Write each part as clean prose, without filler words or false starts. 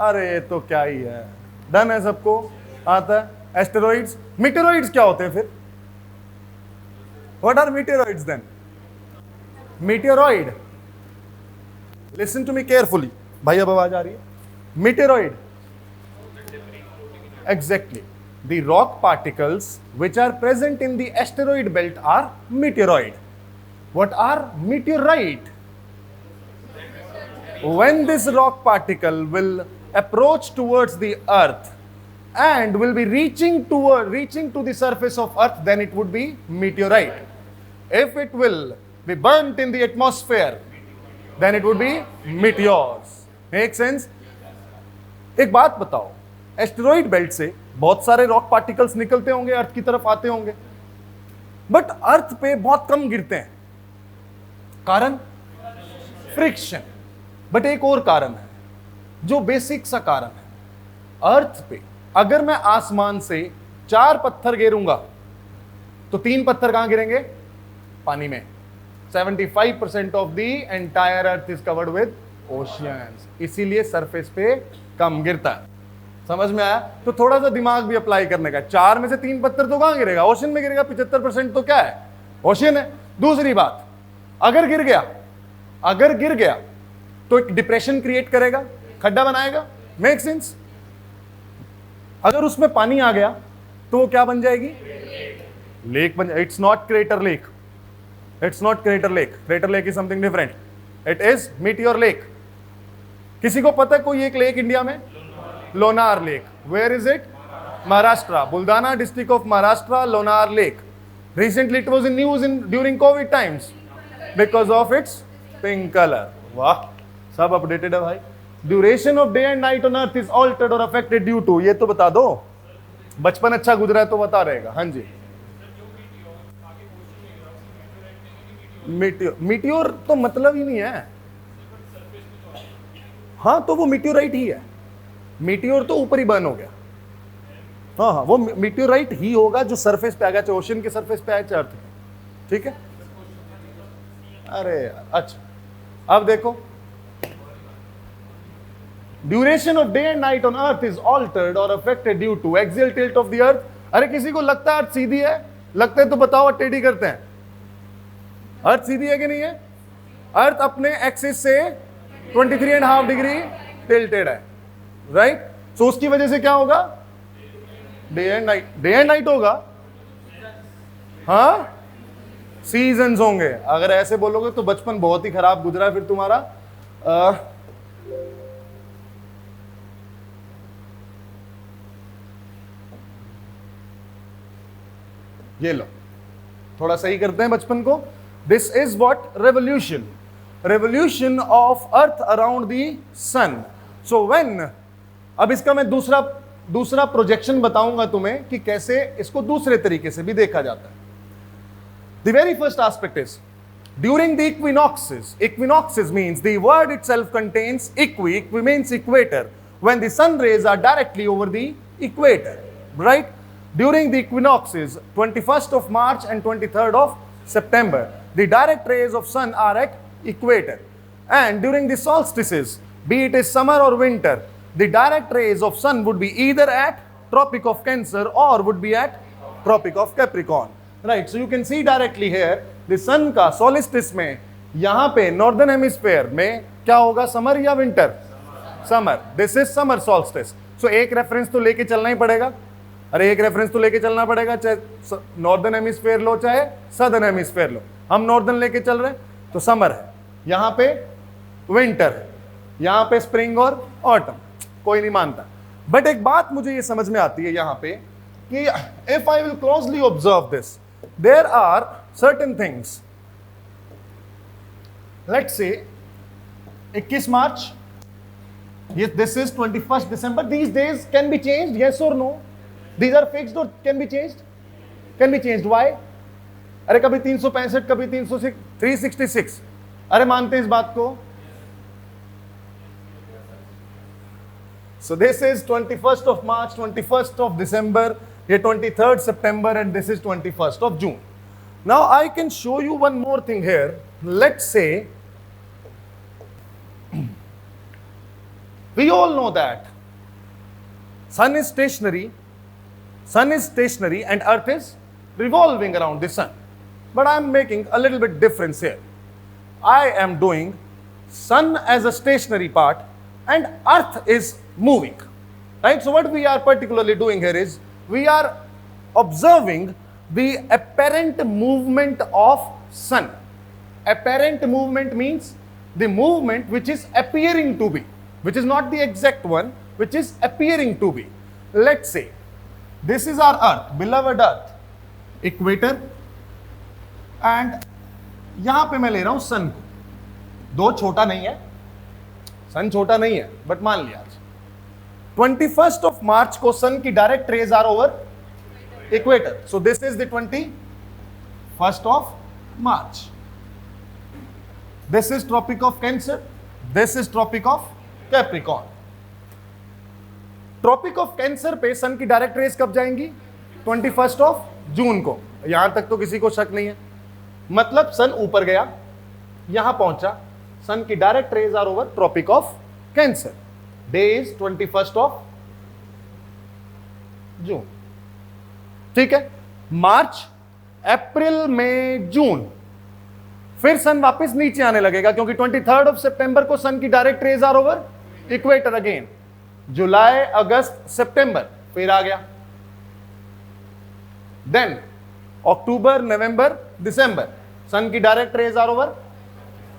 अरे ये तो क्या ही है, डन है, सबको आता है। एस्टेरॉइड्स, मीटेरॉइड्स क्या होते हैं फिर? What are meteoroids then? Meteoroid, listen to me carefully, भाई अब आवाज आ रही है? मीटेरॉइड, exactly, the rock particles which are present in the asteroid belt are meteoroid. What are meteorite? When this rock particle will approach towards the earth and will be reaching to the surface of earth, then it would be meteorite. If it will be burnt in the atmosphere, then it would be meteors. Make sense? एक बात बताओ, asteroid belt से बहुत सारे rock particles निकलते होंगे, अर्थ की तरफ आते होंगे, बट अर्थ पे बहुत कम गिरते हैं। कारण? फ्रिक्शन। बट एक और कारण है, जो बेसिक सा कारण है। अर्थ पे अगर मैं आसमान से 4 पत्थर गिरूंगा तो 3 पत्थर कहां गिरेंगे? पानी में। 75% of the entire earth is covered with oceans, इसीलिए सरफेस पे कम गिरता है। समझ में आया? तो थोड़ा सा दिमाग भी अप्लाई करने का। 4 में से 3 पत्थर तो कहां गिरेगा? ओशन में गिरेगा। 75% तो क्या है? ओशन है। दूसरी बात, अगर गिर गया तो एक डिप्रेशन क्रिएट करेगा, खड्डा बनाएगा। Make sense? अगर उसमें पानी आ गया तो वो क्या बन जाएगी? लेक बन जाएगी। It's not crater lake, it's not crater lake. Crater lake is something different, it is meteor lake. किसी को पता है कोई एक लेक इंडिया में? Lonar lake. Where is it? Maharashtra, Buldhana district of Maharashtra, Lonar lake. Recently it was in news during COVID times because of its pink color. वाह, सब updated है भाई। Duration of day and night on earth is altered और affected due to, ये तो बता दो। बचपन अच्छा गुजरा है तो बता रहेगा। हाँ जी, मीटियोर तो मतलब ही नहीं है। हाँ, तो वो मीटियोराइट ही है। मीटियोर तो ऊपर ही बर्न हो गया। हाँ हाँ, वो मीटियोराइट ही होगा जो सरफेस पे आ गया, चाहे ओशन के सरफेस पे आए चाहे अर्थ पे। ठीक है? अरे अच्छा, अब देखो, duration of day and night on earth is altered और affected due to axial tilt of the earth. अरे किसी को लगता है अर्थ सीधी है? लगता है तो बताओ, टेढ़ी करते हैं। अर्थ सीधी है कि नहीं है? अर्थ अपने एक्सिस से 23.5 डिग्री टिल्टेड है, राइट? सो उसकी वजह से क्या होगा? डे एंड नाइट होगा। हाँ, सीजन्स होंगे। अगर ऐसे बोलोगे तो बचपन बहुत ही खराब गुजरा फिर तुम्हारा। ये लो, थोड़ा सही करते हैं बचपन को। This is what? Revolution of earth around the sun. So when, अब इसका मैं दूसरा प्रोजेक्शन बताऊंगा तुम्हें कि कैसे इसको दूसरे तरीके से भी देखा जाता है। The very first aspect is during the equinoxes. Equinoxes means the word itself contains equi means equator, when the sun rays are directly over the equator, right? During the equinoxes, 21st of March and 23rd of September, the direct rays of sun are at equator. And during the solstices, be it is summer or winter, the direct rays of sun would be either at Tropic of Cancer or would be at Tropic of Capricorn. Right, so you can see directly here, the sun का solstice में, यहाँ पे northern hemisphere में क्या होगा? summer या winter? Summer. This is summer solstice. So एक reference तो लेके चलना ही पड़ेगा। अरे एक रेफरेंस तो लेके चलना पड़ेगा, चाहे नॉर्दर्न हेमिस्फीयर लो चाहे सदर्न हेमिस्फीयर लो। हम नॉर्दर्न लेके चल रहे हैं तो समर है, यहाँ पे विंटर है, यहाँ पे स्प्रिंग और ऑटम। कोई नहीं मानता, बट एक बात मुझे ये समझ में आती है यहाँ पे कि if I will closely observe this, there are certain things. Let's say 21 March, this is 21st December. These days can be changed, yes or no? These are fixed or can be changed? Can be changed. Why? अरे कभी 365, कभी 366। अरे मानते हैं इस बात को? So this is 21st of March, 21st of December, ये 23rd September, and this is 21st of June. Now I can show you one more thing here. Let's say we all know that sun is stationary, and earth is revolving around the sun. But I am making a little bit difference here. I am doing sun as a stationary part and earth is moving, right? So what we are particularly doing here is we are observing the apparent movement of sun. Apparent movement means the movement which is appearing to be, which is not the exact one, which is appearing to be. Let's say this is our earth, beloved earth, equator, and यहां पे मैं ले रहा हूं सन को. दो छोटा नहीं है, सन छोटा नहीं है, बट मान लिया आज 21st of March को सन की direct rays are over equator. So this is the 21st of March. This is Tropic of Cancer, this is Tropic of Capricorn. Tropic of cancer पे सन की direct raise कब जाएंगी? 21st of June को. यहां तक तो किसी को शक नहीं है. मतलब सन ऊपर गया, यहां पहुंचा, सन की direct rays are over tropic of cancer. Day is 21st of June. ठीक है. मार्च, अप्रैल, मई, जून, फिर सन वापस नीचे आने लगेगा क्योंकि 23rd of September को सन की direct rays are over equator again. जुलाई, अगस्त, सितंबर, फिर आ गया. देन अक्टूबर, नवंबर, दिसंबर, सन की direct rays are over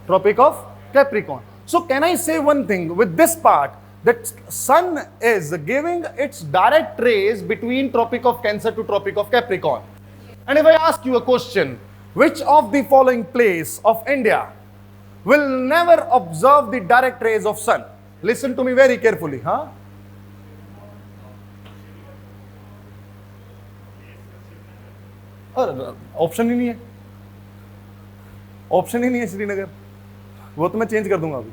tropic of Capricorn. So can I say one thing with this part, that sun is giving its direct rays between Tropic of Cancer to Tropic of Capricorn. And if I ask you a question, which of the following place of India will never observe the direct rays of sun? Listen to me very carefully, huh? Option ही नहीं है, option ही नहीं है श्रीनगर. वो तो मैं change कर दूंगा अभी.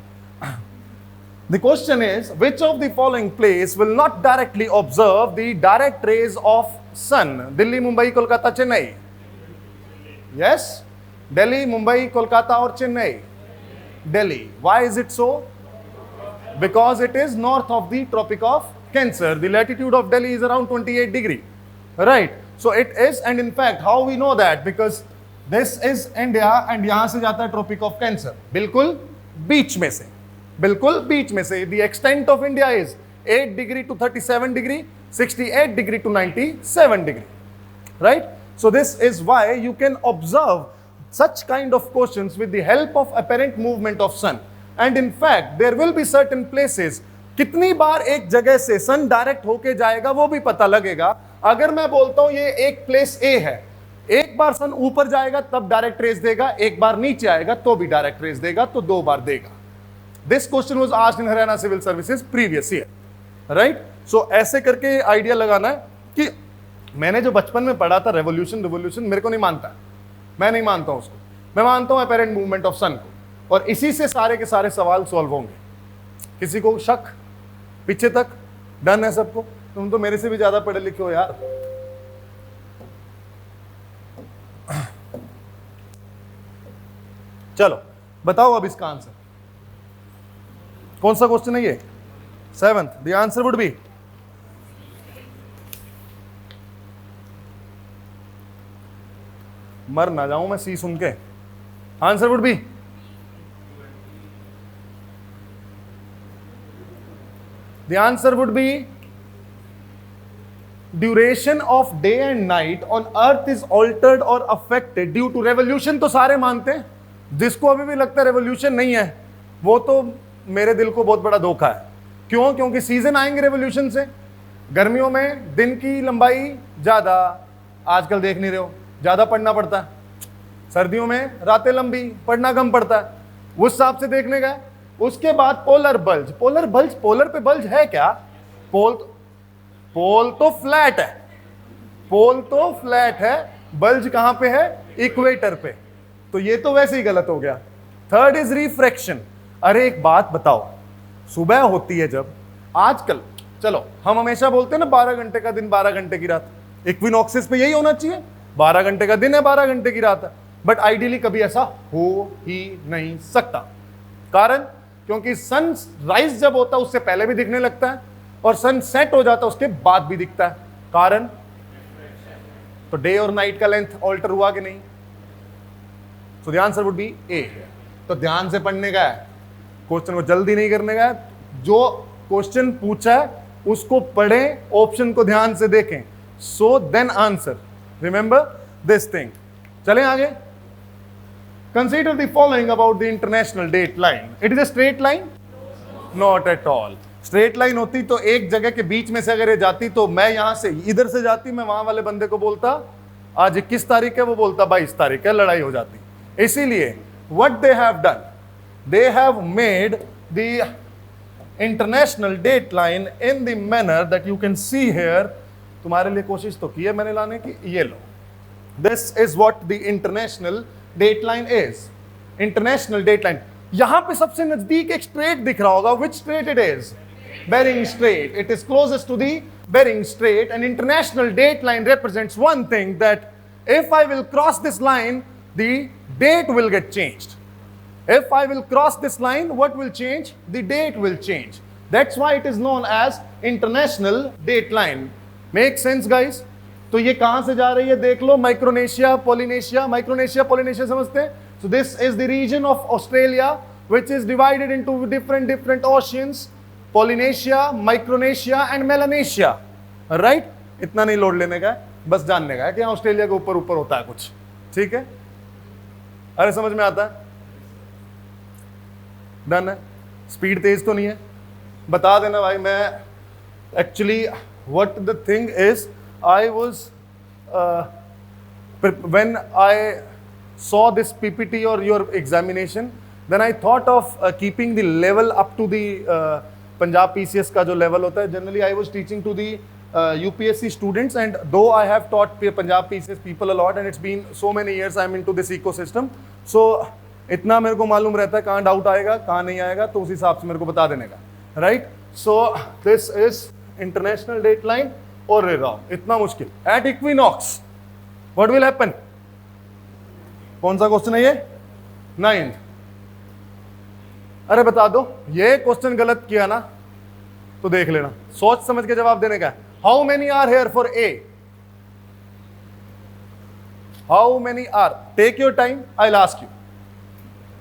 The question is, which of the following place will not directly observe the direct rays of sun? Delhi, Mumbai, Kolkata, Chennai. Yes? Delhi, Mumbai, Kolkata or Chennai? Delhi. Why is it so? Because it is north of the Tropic of Cancer. The latitude of Delhi is around 28 degree. Right? So it is, and in fact, how we know that? Because this is India and यहाँ से जाता है Tropic of Cancer. बिल्कुल बीच में से. बिल्कुल बीच में से. The extent of India is 8 degree to 37 degree, 68 degree to 97 degree. Right? So this is why you can observe such kind of questions with the help of apparent movement of sun. And in fact, there will be certain places, कितनी बार एक जगह से Sun Direct होके जाएगा वो भी पता लगेगा. अगर मैं बोलता हूं ये एक प्लेस ए है, एक बार सन ऊपर जाएगा तब डायरेक्ट रेज देगा, एक बार नीचे आएगा तो भी डायरेक्ट रेज देगा, तो दो बार देगा. This question was asked in Haryana civil services previous year. Right? So ऐसे करके आइडिया लगाना है कि मैंने जो बचपन में पढ़ा था रेवोल्यूशन मेरे को नहीं मानता, मैं नहीं मानता हूं उसको. मैं मानता हूं अपेरेंट मूवमेंट ऑफ सन को, और इसी से सारे के सारे सवाल सॉल्व होंगे. किसी को शक? पीछे तक डन है सबको? तुम तो मेरे से भी ज्यादा पढ़े लिखे हो यार. चलो बताओ अब इसका आंसर. कौन सा क्वेश्चन है ये? 7th. The answer would B मर ना जाऊं मैं सी सुन के. Answer would B the answer would be duration of day and night on earth is altered or affected due to revolution. तो सारे मानते हैं. जिसको अभी भी लगता है रेवोल्यूशन नहीं है वो तो मेरे दिल को बहुत बड़ा धोखा है. क्यों? क्योंकि सीजन आएंगे रेवोल्यूशन से. गर्मियों में दिन की लंबाई ज्यादा, आजकल देख नहीं रहे हो, ज्यादा पढ़ना पड़ता है. सर्दियों में रातें लंबी, पढ़ना कम पड़ता है. उस हिसाब से देखने का. उसके बाद पोलर बल्ज. पोलर पे बल्ज है क्या? पोल तो फ्लैट है. पोल तो फ्लैट है, बल्ज कहां पे है? इक्वेटर पे. तो ये तो वैसे ही गलत हो गया. Third is refraction. अरे एक बात बताओ, सुबह होती है जब, आजकल चलो हम हमेशा बोलते हैं ना 12 घंटे का दिन 12 घंटे की रात. इक्विनॉक्सिस पे यही होना चाहिए, 12 घंटे का दिन है 12 घंटे की रात है. बट आइडियली कभी ऐसा हो ही नहीं सकता. कारण क्योंकि सन राइज जब होता है उससे पहले भी दिखने लगता है, और सन सेट हो जाता है उसके बाद भी दिखता है। कारण तो डे और नाइट का लेंथ ऑल्टर हुआ कि नहीं? So the answer would be A. तो ध्यान से पढ़ने का है, क्वेश्चन को जल्दी नहीं करने का है। जो क्वेश्चन पूछा है उसको पढ़ें, ऑप्शन को ध्यान से देखें, so then answer. Remember this thing. चलें आगे। Consider the following about the international date line. It is a straight line? Not at all. Straight line होती तो एक जगह के बीच में से अगर ये जाती तो मैं यहां से इधर से जाती, मैं वहां वाले बंदे को बोलता आज 21 तारीख है, वो बोलता 22 तारीख है, लड़ाई हो जाती। इसीलिए what they have done, they have made the international date line in the manner that you can see here। तुम्हारे लिए कोशिश तो की है मैंने लाने की, ये लो। This is what the international date line is। International date line, यहां पे सबसे नजदीक एक स्ट्रेट दिख रहा होगा। Which strait it is? Bering Strait। It is closest to the Bering Strait, and international date line represents one thing, that if I will cross this line, the date will get changed। If I will cross this line, what will change? The date will change। That's why it is known as international date line। Make sense guys? तो ये कहां से जा रही है देख लो, Micronesia, Polynesia. Micronesia, Polynesia समझते हैं? So this is the region of Australia which is divided into different oceans, Polynesia, Micronesia and Melanesia। Right? इतना नहीं लोड लेने का है, बस जानने का है कि यहाँ ऑस्ट्रेलिया के ऊपर ऊपर होता है कुछ। ठीक है? अरे समझ में आता है? डन है? स्पीड तेज तो नहीं है? बता देना भाई। मैं actually what the thing is, I was when I saw this PPT or your examination, then I thought of keeping the level up to the Punjab PCS का जो level होता है। Generally I was teaching to the UPSC students, and though I have taught Punjab PCS people a lot and it's been so many years I'm into this ecosystem, so इतना मेरे को मालूम रहता है कहाँ डाउट आएगा कहाँ नहीं आएगा, तो उस हिसाब से मेरे को बता देने का। Right? So this is international date line. और रॉन्ग, इतना मुश्किल। At equinox what will happen? कौन सा क्वेश्चन है ये? 9th। अरे बता दो, ये क्वेश्चन गलत किया ना तो देख लेना, सोच समझ के जवाब देने का है। How many are here for A? How many are? Take your time, I will ask you.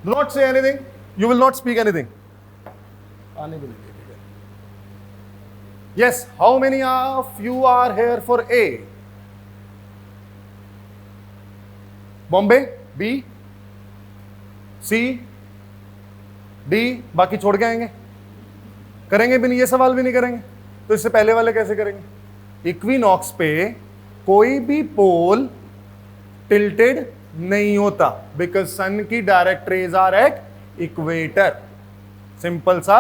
Do not say anything. You will not speak anything. Yes. How many of you are here for A? Bombay, B, C, D। बाकी छोड़ के आएंगे? करेंगे भी नहीं, ये सवाल भी नहीं करेंगे, तो इससे पहले वाले कैसे करेंगे? इक्विनॉक्स पे कोई भी पोल टिल्टेड नहीं होता, बिकॉज सन की direct rays are at equator. Simple सा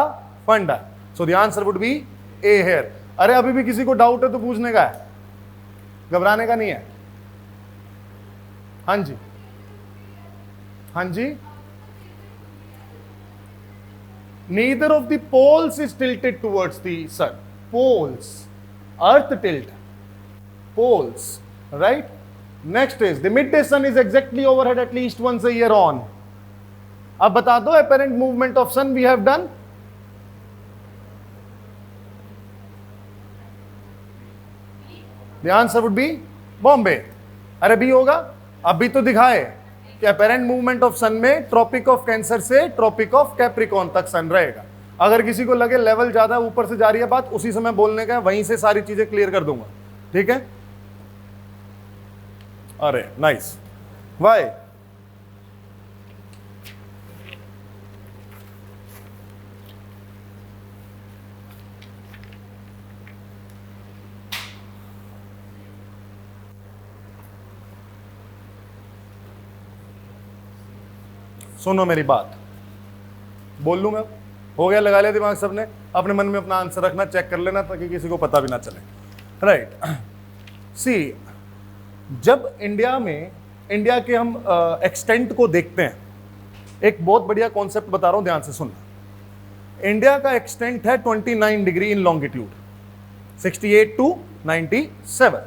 फंडा। So the answer would be A here. अरे अभी भी किसी को डाउट है तो पूछने का है, घबराने का नहीं है। हाँ जी, हाँ जी। Neither of the poles is tilted towards the sun. Poles, earth tilt, poles. Right? Next is the mid day sun is exactly overhead at least once a year on. अब बता दो, apparent movement of sun we have done. The answer would be Bombay. अरे B होगा? अभी तो दिखाए कि apparent movement of सन में ट्रॉपिक ऑफ कैंसर से ट्रॉपिक ऑफ कैप्रिकॉन तक सन रहेगा। अगर किसी को लगे लेवल ज्यादा ऊपर से जा रही है बात, उसी समय बोलने का, वहीं से सारी चीजें क्लियर कर दूंगा। ठीक है? अरे नाइस। वाई? सुनो मेरी बात, बोल लूं मैं? हो गया? लगा लिया दिमाग सबने? अपने मन में अपना आंसर रखना, चेक कर लेना ताकि किसी को पता भी ना चले। राइट? सी, जब इंडिया में, इंडिया के हम एक्सटेंट को देखते हैं, एक बहुत बढ़िया कॉन्सेप्ट बता रहा हूं, ध्यान से सुनना। इंडिया का एक्सटेंट है 29 degree in longitude, 68 to 97,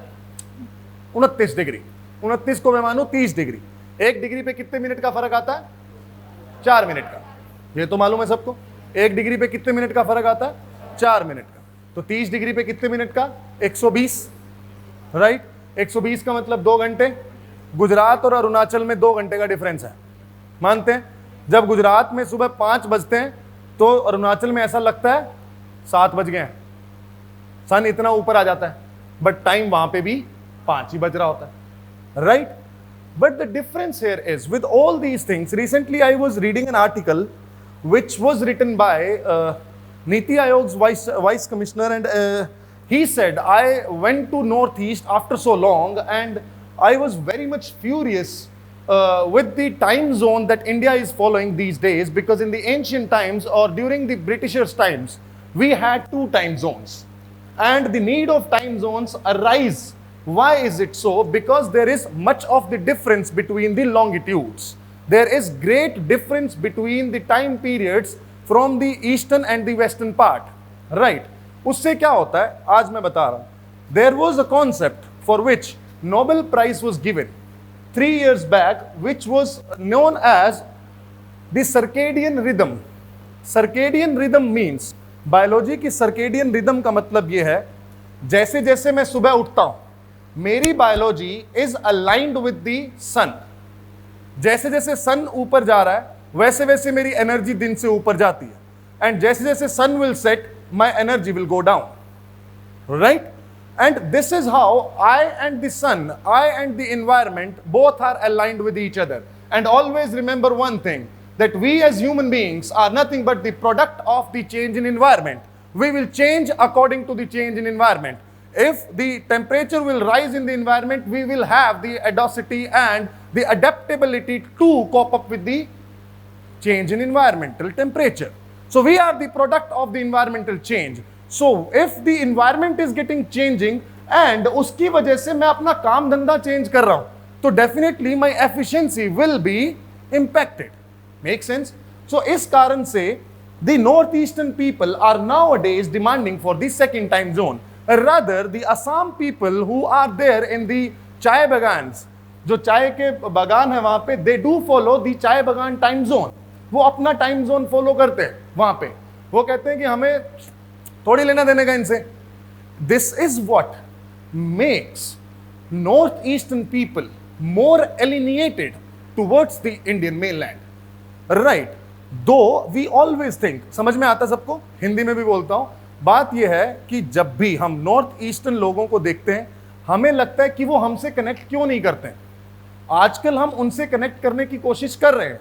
29 degree. 29 को मैं मानू 30 डिग्री। 1 डिग्री पे कितने मिनट का फर्क आता है? 4 मिनट का। ये तो मालूम है सबको। 1 डिग्री पे कितने मिनट का फर्क आता है? 4 मिनट का। तो 30 डिग्री पे कितने मिनट का? 120, राइट? 120 का मतलब 2 घंटे। गुजरात और अरुणाचल में 2 घंटे का डिफरेंस है, मानते हैं? जब गुजरात में सुबह 5 बजते हैं तो अरुणाचल में ऐसा लगता है 7 बज गए हैं, सन इतना ऊपर आ जाता है, बट टाइम वहां पे भी 5 ही बज रहा होता है, right? But the difference here is with all these things. Recently, I was reading an article which was written by Niti Aayog's vice commissioner, and he said, "I went to Northeast after so long, and I was very much furious with the time zone that India is following these days, because in the ancient times or during the Britishers' times, we had 2 time zones, and the need of time zones arise." Why is it so? Because there is much of the difference between the longitudes. There is great difference between the time periods from the eastern and the western part. Right? उससे क्या होता है? आज मैं बता रहा हूं. There was a concept for which Nobel Prize was given 3 years back, which was known as the circadian rhythm. Circadian rhythm means, biology की circadian rhythm का मतलब ये है, जैसे जैसे मैं सुबह उठता हूं, मेरी biology is aligned with the sun. जैसे जैसे सन ऊपर जा रहा है वैसे वैसे मेरी एनर्जी दिन से ऊपर जाती है, एंड जैसे जैसे sun will set my energy will go down, right? And this is how I and the sun, I and the environment both are aligned with each other. And always remember one thing, that we as human beings are nothing but the product of the change in environment. We will change according to the change in environment. If the temperature will rise in the environment, we will have the audacity and the adaptability to cope up with the change in environmental temperature. So we are the product of the environmental change. So if the environment is getting changing and उसकी वजह से मैं अपना काम धंधा change कर रहा हूं, तो definitely my efficiency will be impacted. Make sense? So इस कारण से the northeastern people are nowadays demanding for the second time zone. Rather, the Assam people who are there in the चाय bagans, जो चाय के बागान है वहां पे, they do follow the चाय बागान time zone. वो अपना time zone follow करते हैं वहां पे. वो कहते हैं कि हमें थोड़ी लेना देने का इनसे. This is what makes northeastern people more alienated towards the Indian mainland. Right? दो वी ऑलवेज थिंक, समझ में आता सबको, हिंदी में भी बोलता हूं, बात यह है कि जब भी हम नॉर्थ ईस्टर्न लोगों को देखते हैं हमें लगता है कि वो हमसे कनेक्ट क्यों नहीं करते हैं. आजकल हम उनसे कनेक्ट करने की कोशिश कर रहे हैं,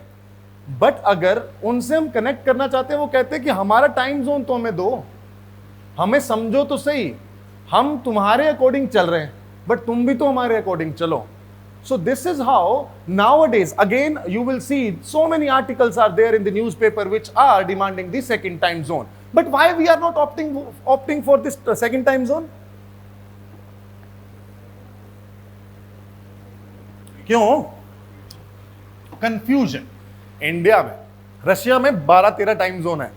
बट अगर उनसे हम कनेक्ट करना चाहते हैं वो कहते हैं कि हमारा टाइम जोन तो हमें दो, हमें समझो तो सही, हम तुम्हारे अकॉर्डिंग चल रहे हैं बट तुम भी तो हमारे अकॉर्डिंग चलो. So this is how nowadays, again, you will see so many articles are there in the newspaper which are demanding the second time zone. But why we are not opting for this second time zone? क्यों? Confusion. India में, Russia में 12-13 time zone है,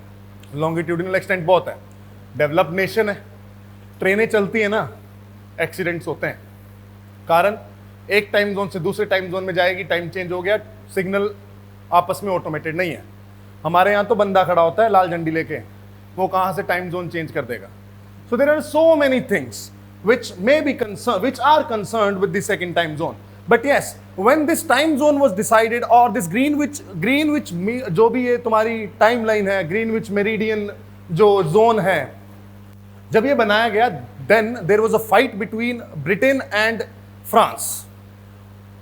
longitudinal extent बहुत है, developed nation है, ट्रेनें चलती है ना, एक्सीडेंट्स होते हैं. कारण एक टाइम जोन से दूसरे टाइम जोन में जाएगी, टाइम चेंज हो गया, सिग्नल आपस में ऑटोमेटेड नहीं है. हमारे यहाँ तो बंदा खड़ा होता है लाल झंडी लेके, वो कहाँ से टाइम जोन चेंज कर देगा. So there are so many things which may be concerned, which are concerned with the second time zone. But yes, when this time zone was decided, or this Greenwich जो भी ये तुम्हारी timeline है, Greenwich Meridian जो zone है, जब ये बनाया गया, then there was a fight between Britain and France.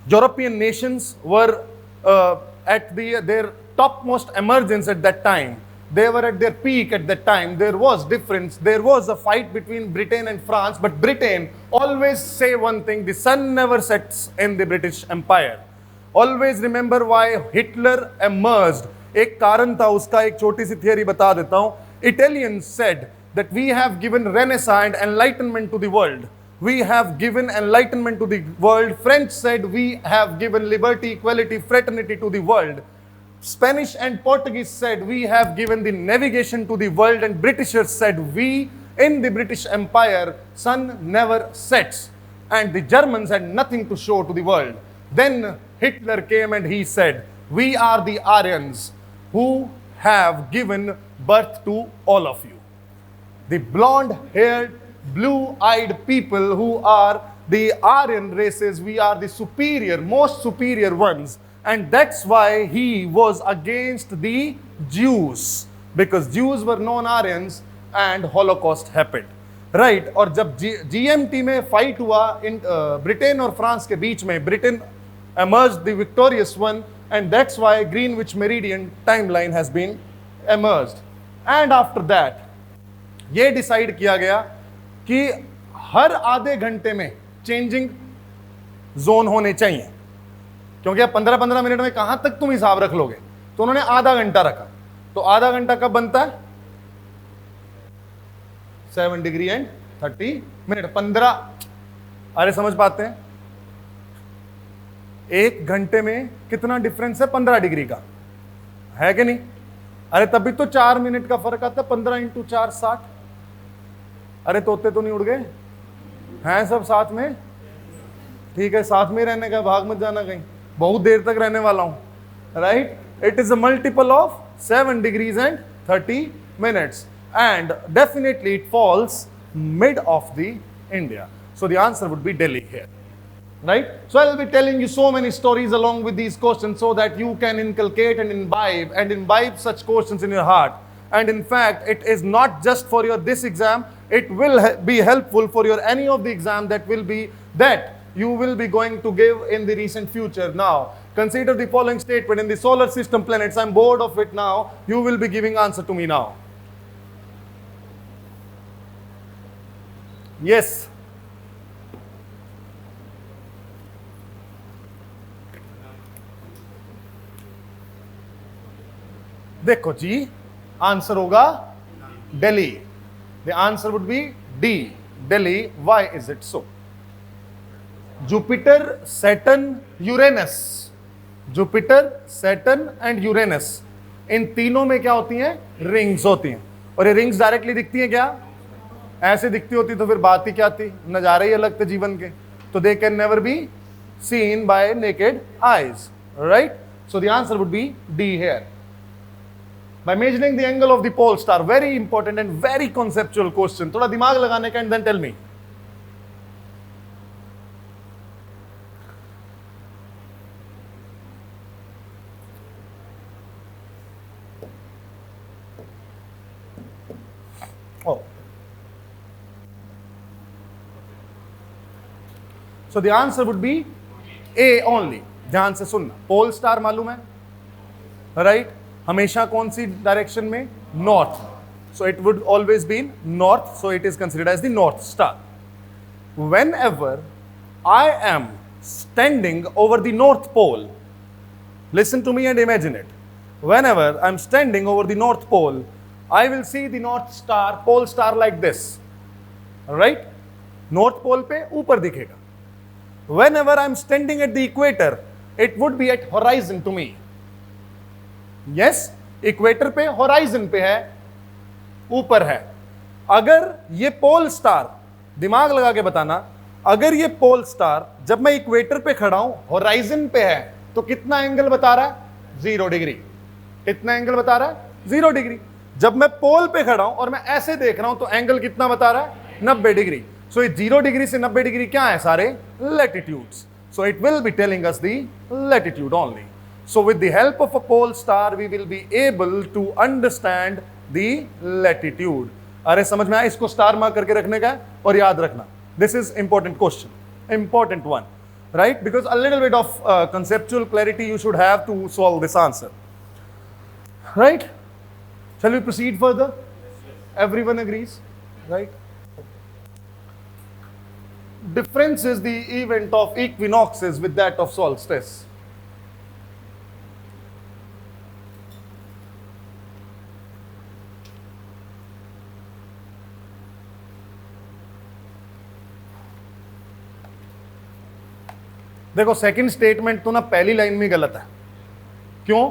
European nations were at their topmost emergence at that time. They were at their peak at that time. There was difference. There was a fight between Britain and France, but Britain always say one thing: the sun never sets in the British Empire. Always remember why Hitler emerged. एक कारण था उसका, एक छोटी सी theory बता देता हूँ. Italians said that we have given Renaissance and enlightenment to the world. We have given enlightenment to the world. French said we have given liberty, equality, fraternity to the world. Spanish and Portuguese said we have given the navigation to the world, and Britishers said we in the British Empire sun never sets, and the Germans had nothing to show to the world. Then Hitler came and he said we are the Aryans who have given birth to all of you. The blonde haired, blue eyed people who are the Aryan races, we are the superior, most superior ones. And that's why he was against the Jews, because Jews were non-Aryans and Holocaust happened. Right? और जब GMT में fight हुआ in Britain और France के बीच में, Britain emerged the victorious one, and that's why Greenwich Meridian timeline has been emerged. And after that ये decide किया गया कि हर आधे घंटे में चेंजिंग जोन होने चाहिए, क्योंकि अब 15-15 मिनट में कहां तक तुम हिसाब रख लोगे, तो उन्होंने आधा घंटा रखा। तो आधा घंटा कब बनता है? 7 डिग्री एंड 30 मिनट, 15। अरे समझ पाते हैं? एक घंटे में कितना डिफरेंस है? 15 डिग्री का है कि नहीं? अरे तभी तो 4 मिनट का फर्क आता है। 15 इंटू 4 60। अरे तोते तो नहीं उड़ गए हैं? सब साथ में? ठीक है, साथ में रहने का, भाग मत जाना कहीं, बहुत देर तक रहने वाला हूं। Right? It is a multiple of 7 degrees and 30 minutes, and definitely it falls mid of the India. So the answer would be Delhi here. Right? So I'll be telling you so many stories along with these questions so that you can inculcate and imbibe such questions in your heart. And in fact, it is not just for your this exam, it will be helpful for your any of the exam that you will be going to give in the recent future. Now, consider the following statement: in the solar system planets, I'm bored of it now, you will be giving answer to me now. Yes. देखो जी, answer होगा Delhi. The answer would be D, Delhi. Why is it so? Jupiter, Saturn, Uranus. Jupiter, Saturn and Uranus. इन तीनों में क्या होती हैं? Rings होती हैं. और ये रिंग्स डायरेक्टली दिखती हैं क्या? ऐसे दिखती होती तो फिर बात ही क्या थी, नजारे ही अलग थे जीवन के. तो they can never be seen bye naked eyes. Right? So the answer would B D here. By measuring the angle of the pole star, very important and very conceptual question. थोड़ा दिमाग लगाने का, and then tell me. Oh. So the answer would be A only. ध्यान से सुनना. Pole star मालूम है? Right? हमेशा कौन सी डायरेक्शन में? North. So it would always be in north, so it is considered as the north star. Whenever I am standing over the north pole, listen to me and imagine it. Whenever I am standing over the north pole, I will see the north star, pole star like this. Right? North pole पे ऊपर दिखेगा. Whenever I am standing at the equator, it would be at horizon to me. Yes, equator पे, horizon पे है, ऊपर है. अगर ये पोल स्टार, दिमाग लगा के बताना, अगर ये पोल स्टार जब मैं इक्वेटर पे खड़ा हूं, होराइजन पे है, तो कितना एंगल बता रहा है? 0 डिग्री. कितना एंगल बता रहा है? 0 डिग्री. जब मैं पोल पे खड़ा हूं और मैं ऐसे देख रहा हूं, तो एंगल कितना बता रहा है? 90 डिग्री. सो ये 0 डिग्री से 90 डिग्री क्या है? सारे latitudes. So it will be telling us the latitude only. So with the help of a pole star, we will be able to understand the latitude. अरे समझ में आया? इसको स्टार मार्क करके रखने का है और याद रखना. This is important question, important one, right? Because a little bit of conceptual clarity you should have to solve this answer, right? Shall we proceed further? Everyone agrees, right? Difference is the event of equinoxes with that of solstice. देखो, second statement तो ना पहली line में गलत है. क्यों?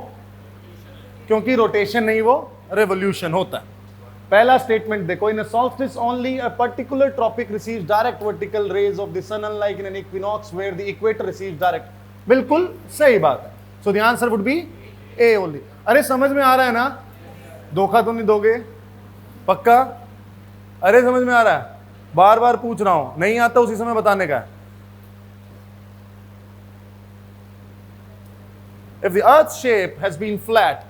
क्योंकि rotation नहीं, वो रेवोल्यूशन होता है. पहला स्टेटमेंट देखो, in a solstice only a particular tropic receives direct vertical rays of the sun, unlike in an equinox where the equator receives direct. बिल्कुल सही बात है. So the answer would be A only. अरे समझ में आ रहा है ना? धोखा तो नहीं दोगे? पक्का? अरे समझ में आ रहा है, बार बार पूछ रहा हूं, नहीं आता उसी समय बताने का है. If the earth's shape has been flat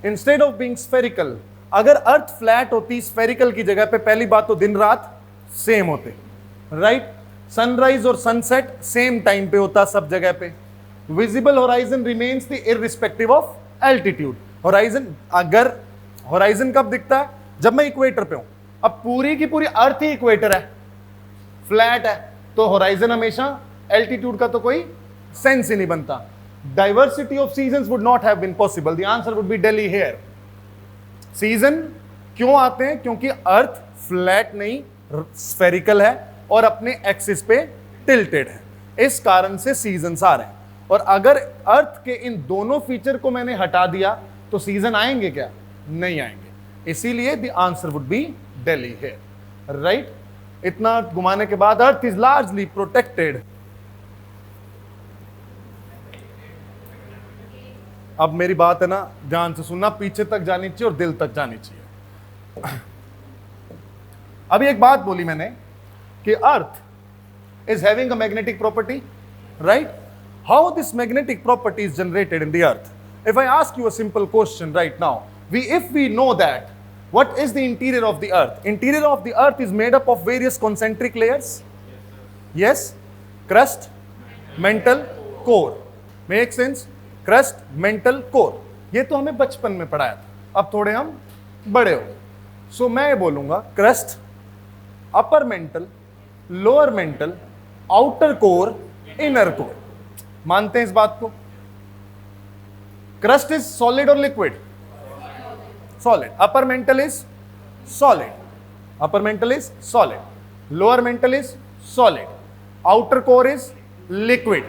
instead of being spherical, अगर अर्थ फ्लैट होती स्फेरिकल की जगह पे, पहली बात तो दिन रात सेम होते, राइट. सनराइज और सनसेट सेम टाइम पे होता सब जगह पे. Visible horizon remains the irrespective of altitude. Horizon, अगर होराइजन कब दिखता है? जब मैं इक्वेटर पे हूं. अब पूरी की पूरी अर्थ ही इक्वेटर है, फ्लैट है, तो होराइजन हमेशा एल्टीट्यूड का तो कोई सेंस ही नहीं बनता. Diversity of seasons would not have been possible. The answer would be Delhi here. Season क्यों आते हैं? क्योंकि अर्थ फ्लैट नहीं स्फेरिकल है और अपने एक्सिस पे टिल्टेड है, इस कारण से सीजन्स आ रहे हैं. और अगर अर्थ के इन दोनों फीचर को मैंने हटा दिया तो सीजन आएंगे क्या? नहीं आएंगे. इसीलिए the answer would be Delhi here, right. इतना घुमाने के बाद अर्थ इज लार्जली प्रोटेक्टेड. अब मेरी बात है ना, ध्यान से सुनना, पीछे तक जानी चाहिए और दिल तक जानी चाहिए. अभी एक बात बोली मैंने कि earth is having a magnetic property, right. How this magnetic property is generated in the earth? If I ask you a simple question right now, if we know that, what is the interior of the earth? Interior of the earth is made up of various concentric layers. Yes, crust, mantle, core. Make sense? Crust, mantle, core. ये तो हमें बचपन में पढ़ाया था, अब थोड़े हम बड़े हो गए. सो मैं बोलूंगा crust, upper mantle, lower mental, outer core, inner core. मानते हैं इस बात को? क्रस्ट इज सॉलिड और liquid? Solid. Upper mental is solid. Upper mental is solid. Lower mental is solid. Outer core is liquid.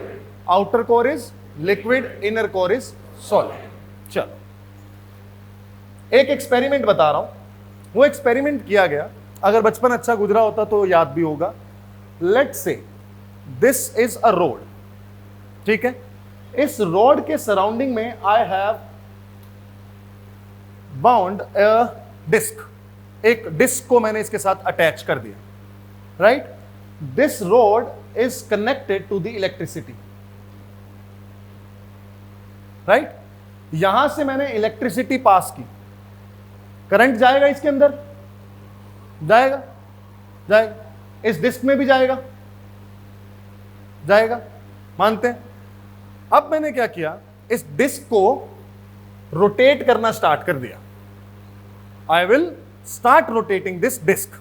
Outer core is liquid. Inner core is solid. चलो, एक experiment बता रहा हूं. वो एक्सपेरिमेंट किया गया, अगर बचपन अच्छा गुजरा होता तो याद भी होगा. Let's say this is a road, ठीक है. इस रोड के सराउंडिंग में आई हैव बाउंड डिस्क. एक डिस्क को मैंने इसके साथ अटैच कर दिया, right. This rod is connected to the electricity, right. यहां से मैंने इलेक्ट्रिसिटी पास की, करंट जाएगा इसके अंदर, जाएगा, जाएगा. इस डिस्क में भी जाएगा, जाएगा, मानते हैं. अब मैंने क्या किया, इस डिस्क को रोटेट करना स्टार्ट कर दिया. I will start rotating this disk.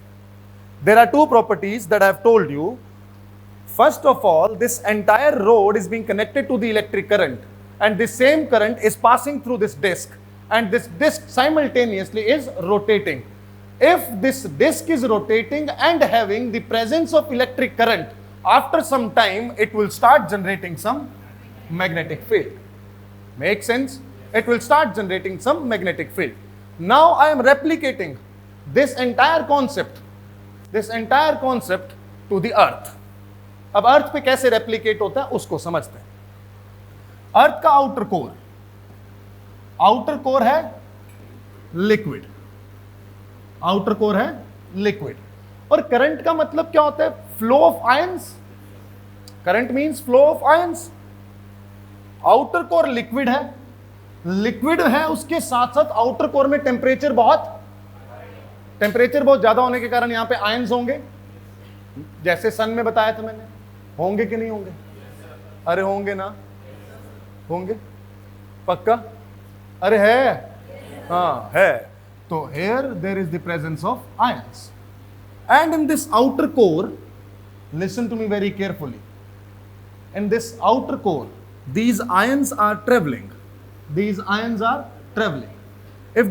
There are two properties that I have told you. First of all, this entire road is being connected to the electric current, and this same current is passing through this disk, and this disk simultaneously is rotating. If this disk is rotating and having the presence of electric current, after some time it will start generating some magnetic field. Make sense? It will start generating some magnetic field. Now I am replicating this entire concept to the earth. अब अर्थ पे कैसे replicate होता है उसको समझते हैं. अर्थ का outer core है लिक्विड, आउटर कोर है लिक्विड. और करंट का मतलब क्या होता है? Flow of ions. Current means flow of ions. Outer core liquid है, उसके साथ साथ आउटर कोर में टेम्परेचर बहुत ज्यादा होने के कारण यहां पे आयंस होंगे, जैसे सन में बताया था मैंने. होंगे कि नहीं होंगे? अरे होंगे ना, होंगे पक्का? अरे है, हाँ है. तो here there is the presence of ions, and in this outer core, listen to me very carefully, in this outer core these ions are traveling. If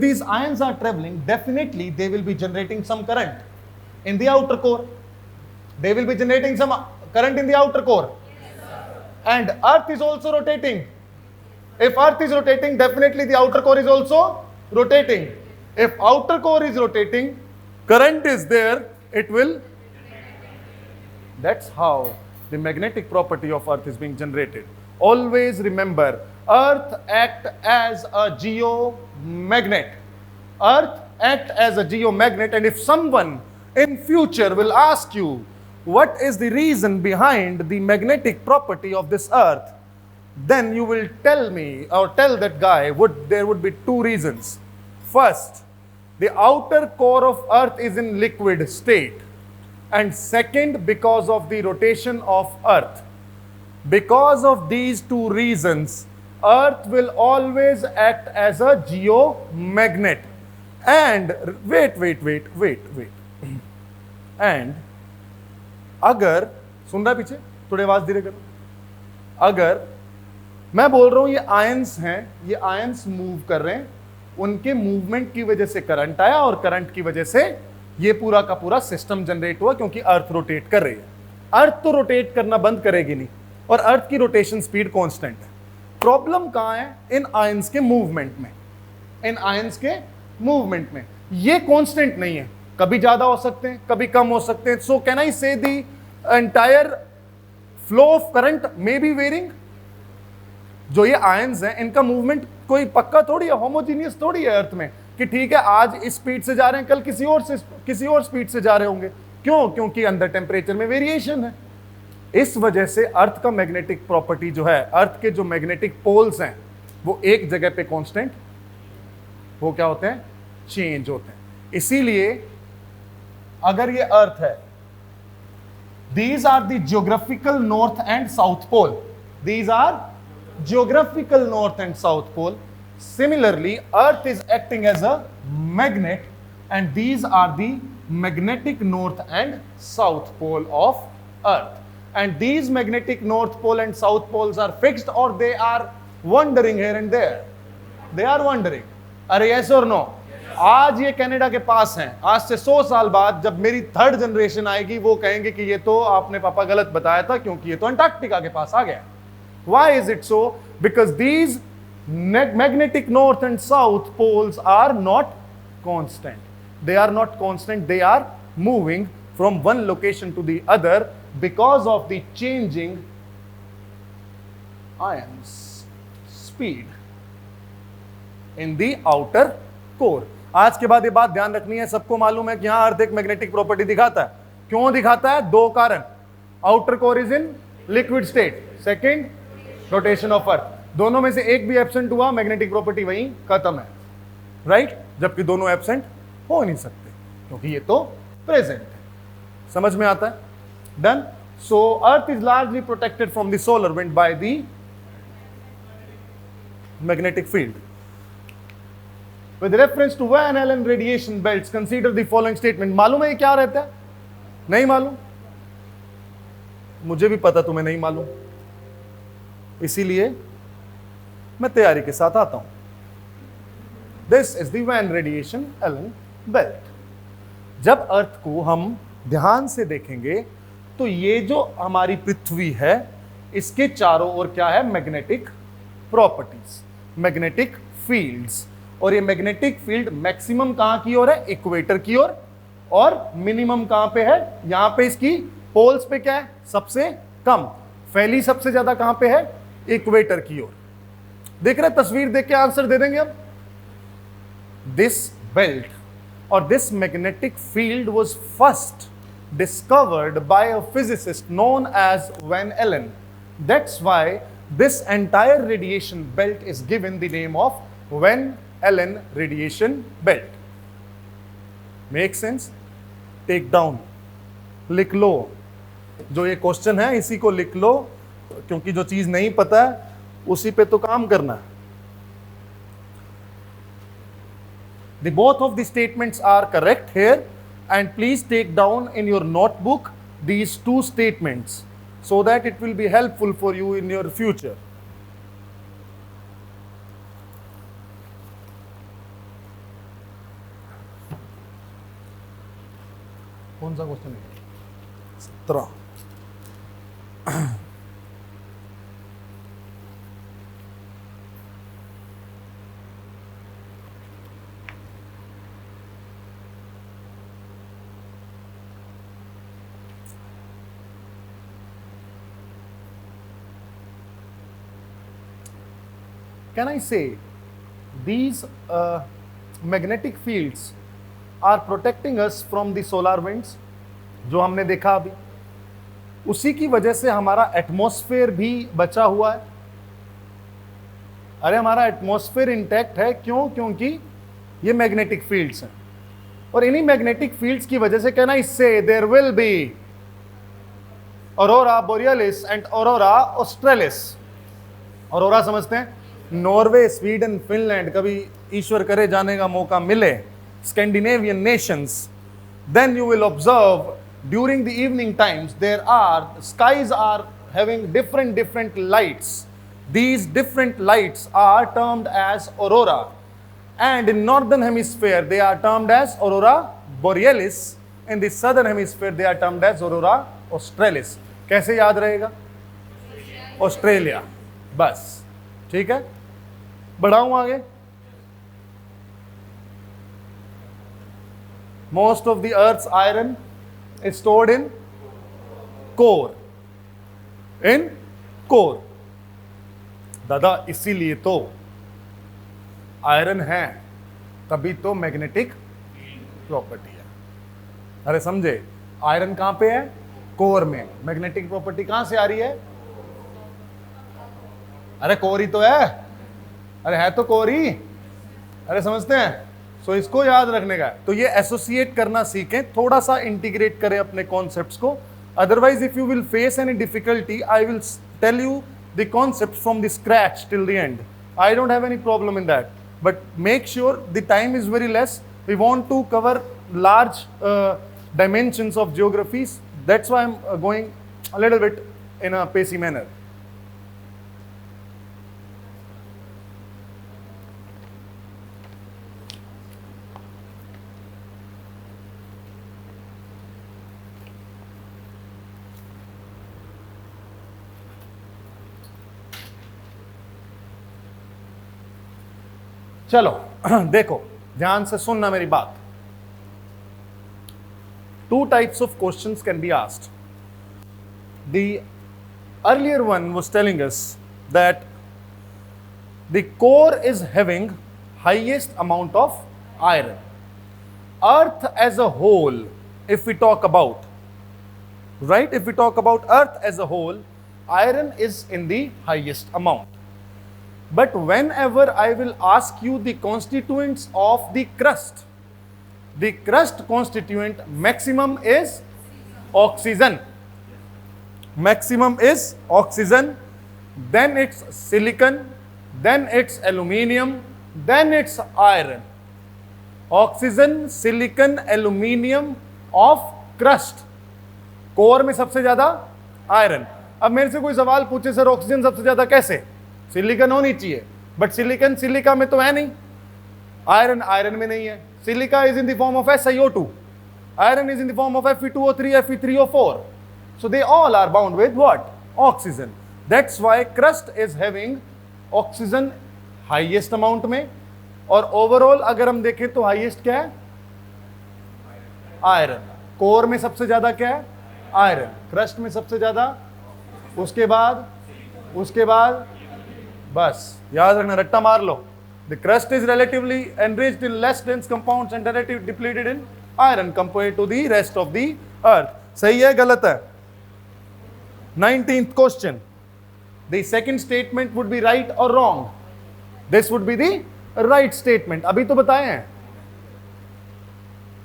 these ions are traveling, definitely they will be generating some current in the outer core. They will be generating some current in the outer core. And earth is also rotating. If earth is rotating, definitely the outer core is also rotating. If outer core is rotating, current is there, it will. That's how the magnetic property of earth is being generated. Always remember, earth act as a geomagnet. Earth act as a geomagnet, and if someone in future will ask you what is the reason behind the magnetic property of this earth, then you will tell me or tell that guy there would be two reasons. First, the outer core of earth is in liquid state, and second, because of the rotation of earth. Because of these two reasons, earth will always act as a geomagnet. And wait. And अगर, सुन रहा पीछे, थोड़ी आवाज धीरे करो, अगर मैं बोल रहा हूं ये आयंस हैं, ये आयंस मूव कर रहे हैं, उनके मूवमेंट की वजह से करंट आया और करंट की वजह से ये पूरा का पूरा सिस्टम जनरेट हुआ, क्योंकि अर्थ रोटेट कर रही है. अर्थ तो रोटेट करना बंद करेगी नहीं, और अर्थ की रोटेशन स्पीड कांस्टेंट है. प्रॉब्लम कहां है? इन आयंस के मूवमेंट में. इन आयंस के मूवमेंट में ये कांस्टेंट नहीं है, कभी ज्यादा हो सकते हैं, कभी कम हो सकते हैं. सो can I say the entire flow of current may be varying. जो ये आयंस हैं, इनका मूवमेंट कोई पक्का थोड़ी है, होमोजीनियस थोड़ी है अर्थ में, कि ठीक है आज इस स्पीड से जा रहे हैं, कल किसी और स्पीड से जा रहे होंगे. क्यों? क्योंकि अंदर टेम्परेचर में वेरिएशन है. इस वजह से अर्थ का मैग्नेटिक प्रॉपर्टी जो है, अर्थ के जो मैग्नेटिक पोल्स हैं, वो एक जगह पे कांस्टेंट, वो क्या होते हैं? चेंज होते हैं. इसीलिए अगर ये अर्थ है, these are the geographical north and south pole. These are geographical north and south pole. Similarly, earth is acting as a magnet, and these are the magnetic north and south pole of earth. And these magnetic north pole and south poles are fixed, or they are wandering here and there. They are wandering. अरे yes or no? आज ये Canada के पास हैं, आज से 100 साल बाद जब मेरी थर्ड जनरेशन आएगी, वो कहेंगे कि ये तो आपने पापा गलत बताया था, क्योंकि ये तो अंटार्कटिका के पास आ गया. Why is it so? Because these magnetic north and south poles are not constant. They are not constant. They are moving from one location to the other because of the changing ions speed in the outer core. आज के बाद ये बात ध्यान रखनी है, सबको मालूम है कि यहां अर्थ एक मैग्नेटिक प्रॉपर्टी दिखाता है. क्यों दिखाता है? दो कारण. Outer core is in liquid state, second rotation of earth. दोनों में से एक भी एब्सेंट हुआ, मैग्नेटिक प्रॉपर्टी वहीं खत्म है, राइट? जबकि दोनों एब्सेंट हो नहीं सकते, क्योंकि ये तो प्रेजेंट है. समझ में आता है? Done. So earth is largely protected from the solar wind by the magnetic field. With reference to Van Allen radiation belts, consider the following statement. मालूम है ये क्या रहता है? नहीं मालूम? मुझे भी पता, तुम्हें नहीं मालूम, इसीलिए मैं तैयारी के साथ आता हूं. This is the Van radiation Allen belt. जब अर्थ को हम ध्यान से देखेंगे तो ये जो हमारी पृथ्वी है, इसके चारों ओर क्या है? Magnetic properties, magnetic fields. और ये मैग्नेटिक फील्ड मैक्सिमम कहां की ओर है? इक्वेटर की ओर. और मिनिमम कहां पे है? यहां पे इसकी पोल्स पे क्या है? सबसे कम. फैली सबसे ज्यादा कहां पे है? इक्वेटर की ओर. देख रहे? तस्वीर देख के आंसर दे देंगे अब. दिस बेल्ट और this magnetic field was first discovered by a physicist known as Van Allen. That's why this entire radiation belt is given the name of Van Allen radiation belt. Make sense? Take down. लिख लो. जो ये question है इसी को लिख लो, क्योंकि जो चीज नहीं पता है उसी पे तो काम करना है. The both of the statements are correct here, and please take down in your notebook these two statements so that it will be helpful for you in your future. कौन सा क्वेश्चन है? 17. Can I say these magnetic fields are protecting us from the solar winds, जो हमने देखा अभी, उसी की वजह से हमारा एटमॉस्फेयर भी बचा हुआ है। अरे हमारा एटमॉस्फेयर इंटैक्ट है, क्यों? क्योंकि ये मैग्नेटिक फील्ड्स हैं, और इन्हीं मैग्नेटिक फील्ड्स की वजह से कहना, इससे there will be aurora borealis and aurora australis. Aurora समझते हैं, नॉर्वे, स्वीडन, फिनलैंड, कभी ईश्वर करे जाने का मौका मिले, Scandinavian Nations, then you will observe during the evening times skies are having different lights. These different lights are termed as aurora, and in northern hemisphere they are termed as aurora borealis, in the southern hemisphere they are termed as aurora australis. कैसे याद रहेगा? Australia, बस, ठीक है। बढ़ाऊं आगे। Most of the earth's iron is stored in core. In core. दादा इसीलिए तो आयरन है, तभी तो मैग्नेटिक प्रॉपर्टी है। अरे समझे, आयरन कहां पे है? कोर में। मैग्नेटिक प्रॉपर्टी कहां से आ रही है? अरे कोर ही तो है, अरे है तो कोर ही। अरे समझते हैं? सो इसको याद रखने का है। तो ये एसोसिएट करना सीखें, थोड़ा सा इंटीग्रेट करें अपने कॉन्सेप्ट्स को। Otherwise if you will face any difficulty, I will tell you the concept from the scratch till the end. I don't have any problem in that, but make sure the time is very less. We want to cover large dimensions of geographies. That's why I'm going a little bit in a pacey manner. चलो देखो, ध्यान से सुनना मेरी बात। Two types of questions can be asked. The earlier one was telling us that the core is having highest amount of iron. Earth as a whole, if we talk about, right, if we talk about Earth as a whole, iron is in the highest amount. But whenever I will ask you the constituents of the crust constituent, maximum is oxygen. Maximum is oxygen, then it's silicon, then it's aluminium, then it's iron. Oxygen, silicon, aluminium of crust. Core में सबसे ज्यादा iron. अब मेरे से कोई सवाल पूछे, sir oxygen सबसे ज्यादा कैसे? सिलिकॉन होनी चाहिए, बट सिलिकॉन सिलिका में तो है नहीं, आयरन आयरन में नहीं है। Silica is in the form of SiO2. Iron is in the form of Fe2O3, Fe3O4. So they all are bound with what? Oxygen. That's why crust is having oxygen highest amount में, और overall अगर हम देखें तो highest क्या है? Iron. Core में सबसे ज्यादा क्या है? Iron. crust में सबसे ज्यादा, उसके बाद बस याद रखना, रट्टा मार लो। The crust is relatively enriched in less dense compounds and relatively depleted in iron compared to the rest of the earth. सही है, गलत है? 19th question. The second statement would be right or wrong? This would be the right statement. अभी तो बताए हैं।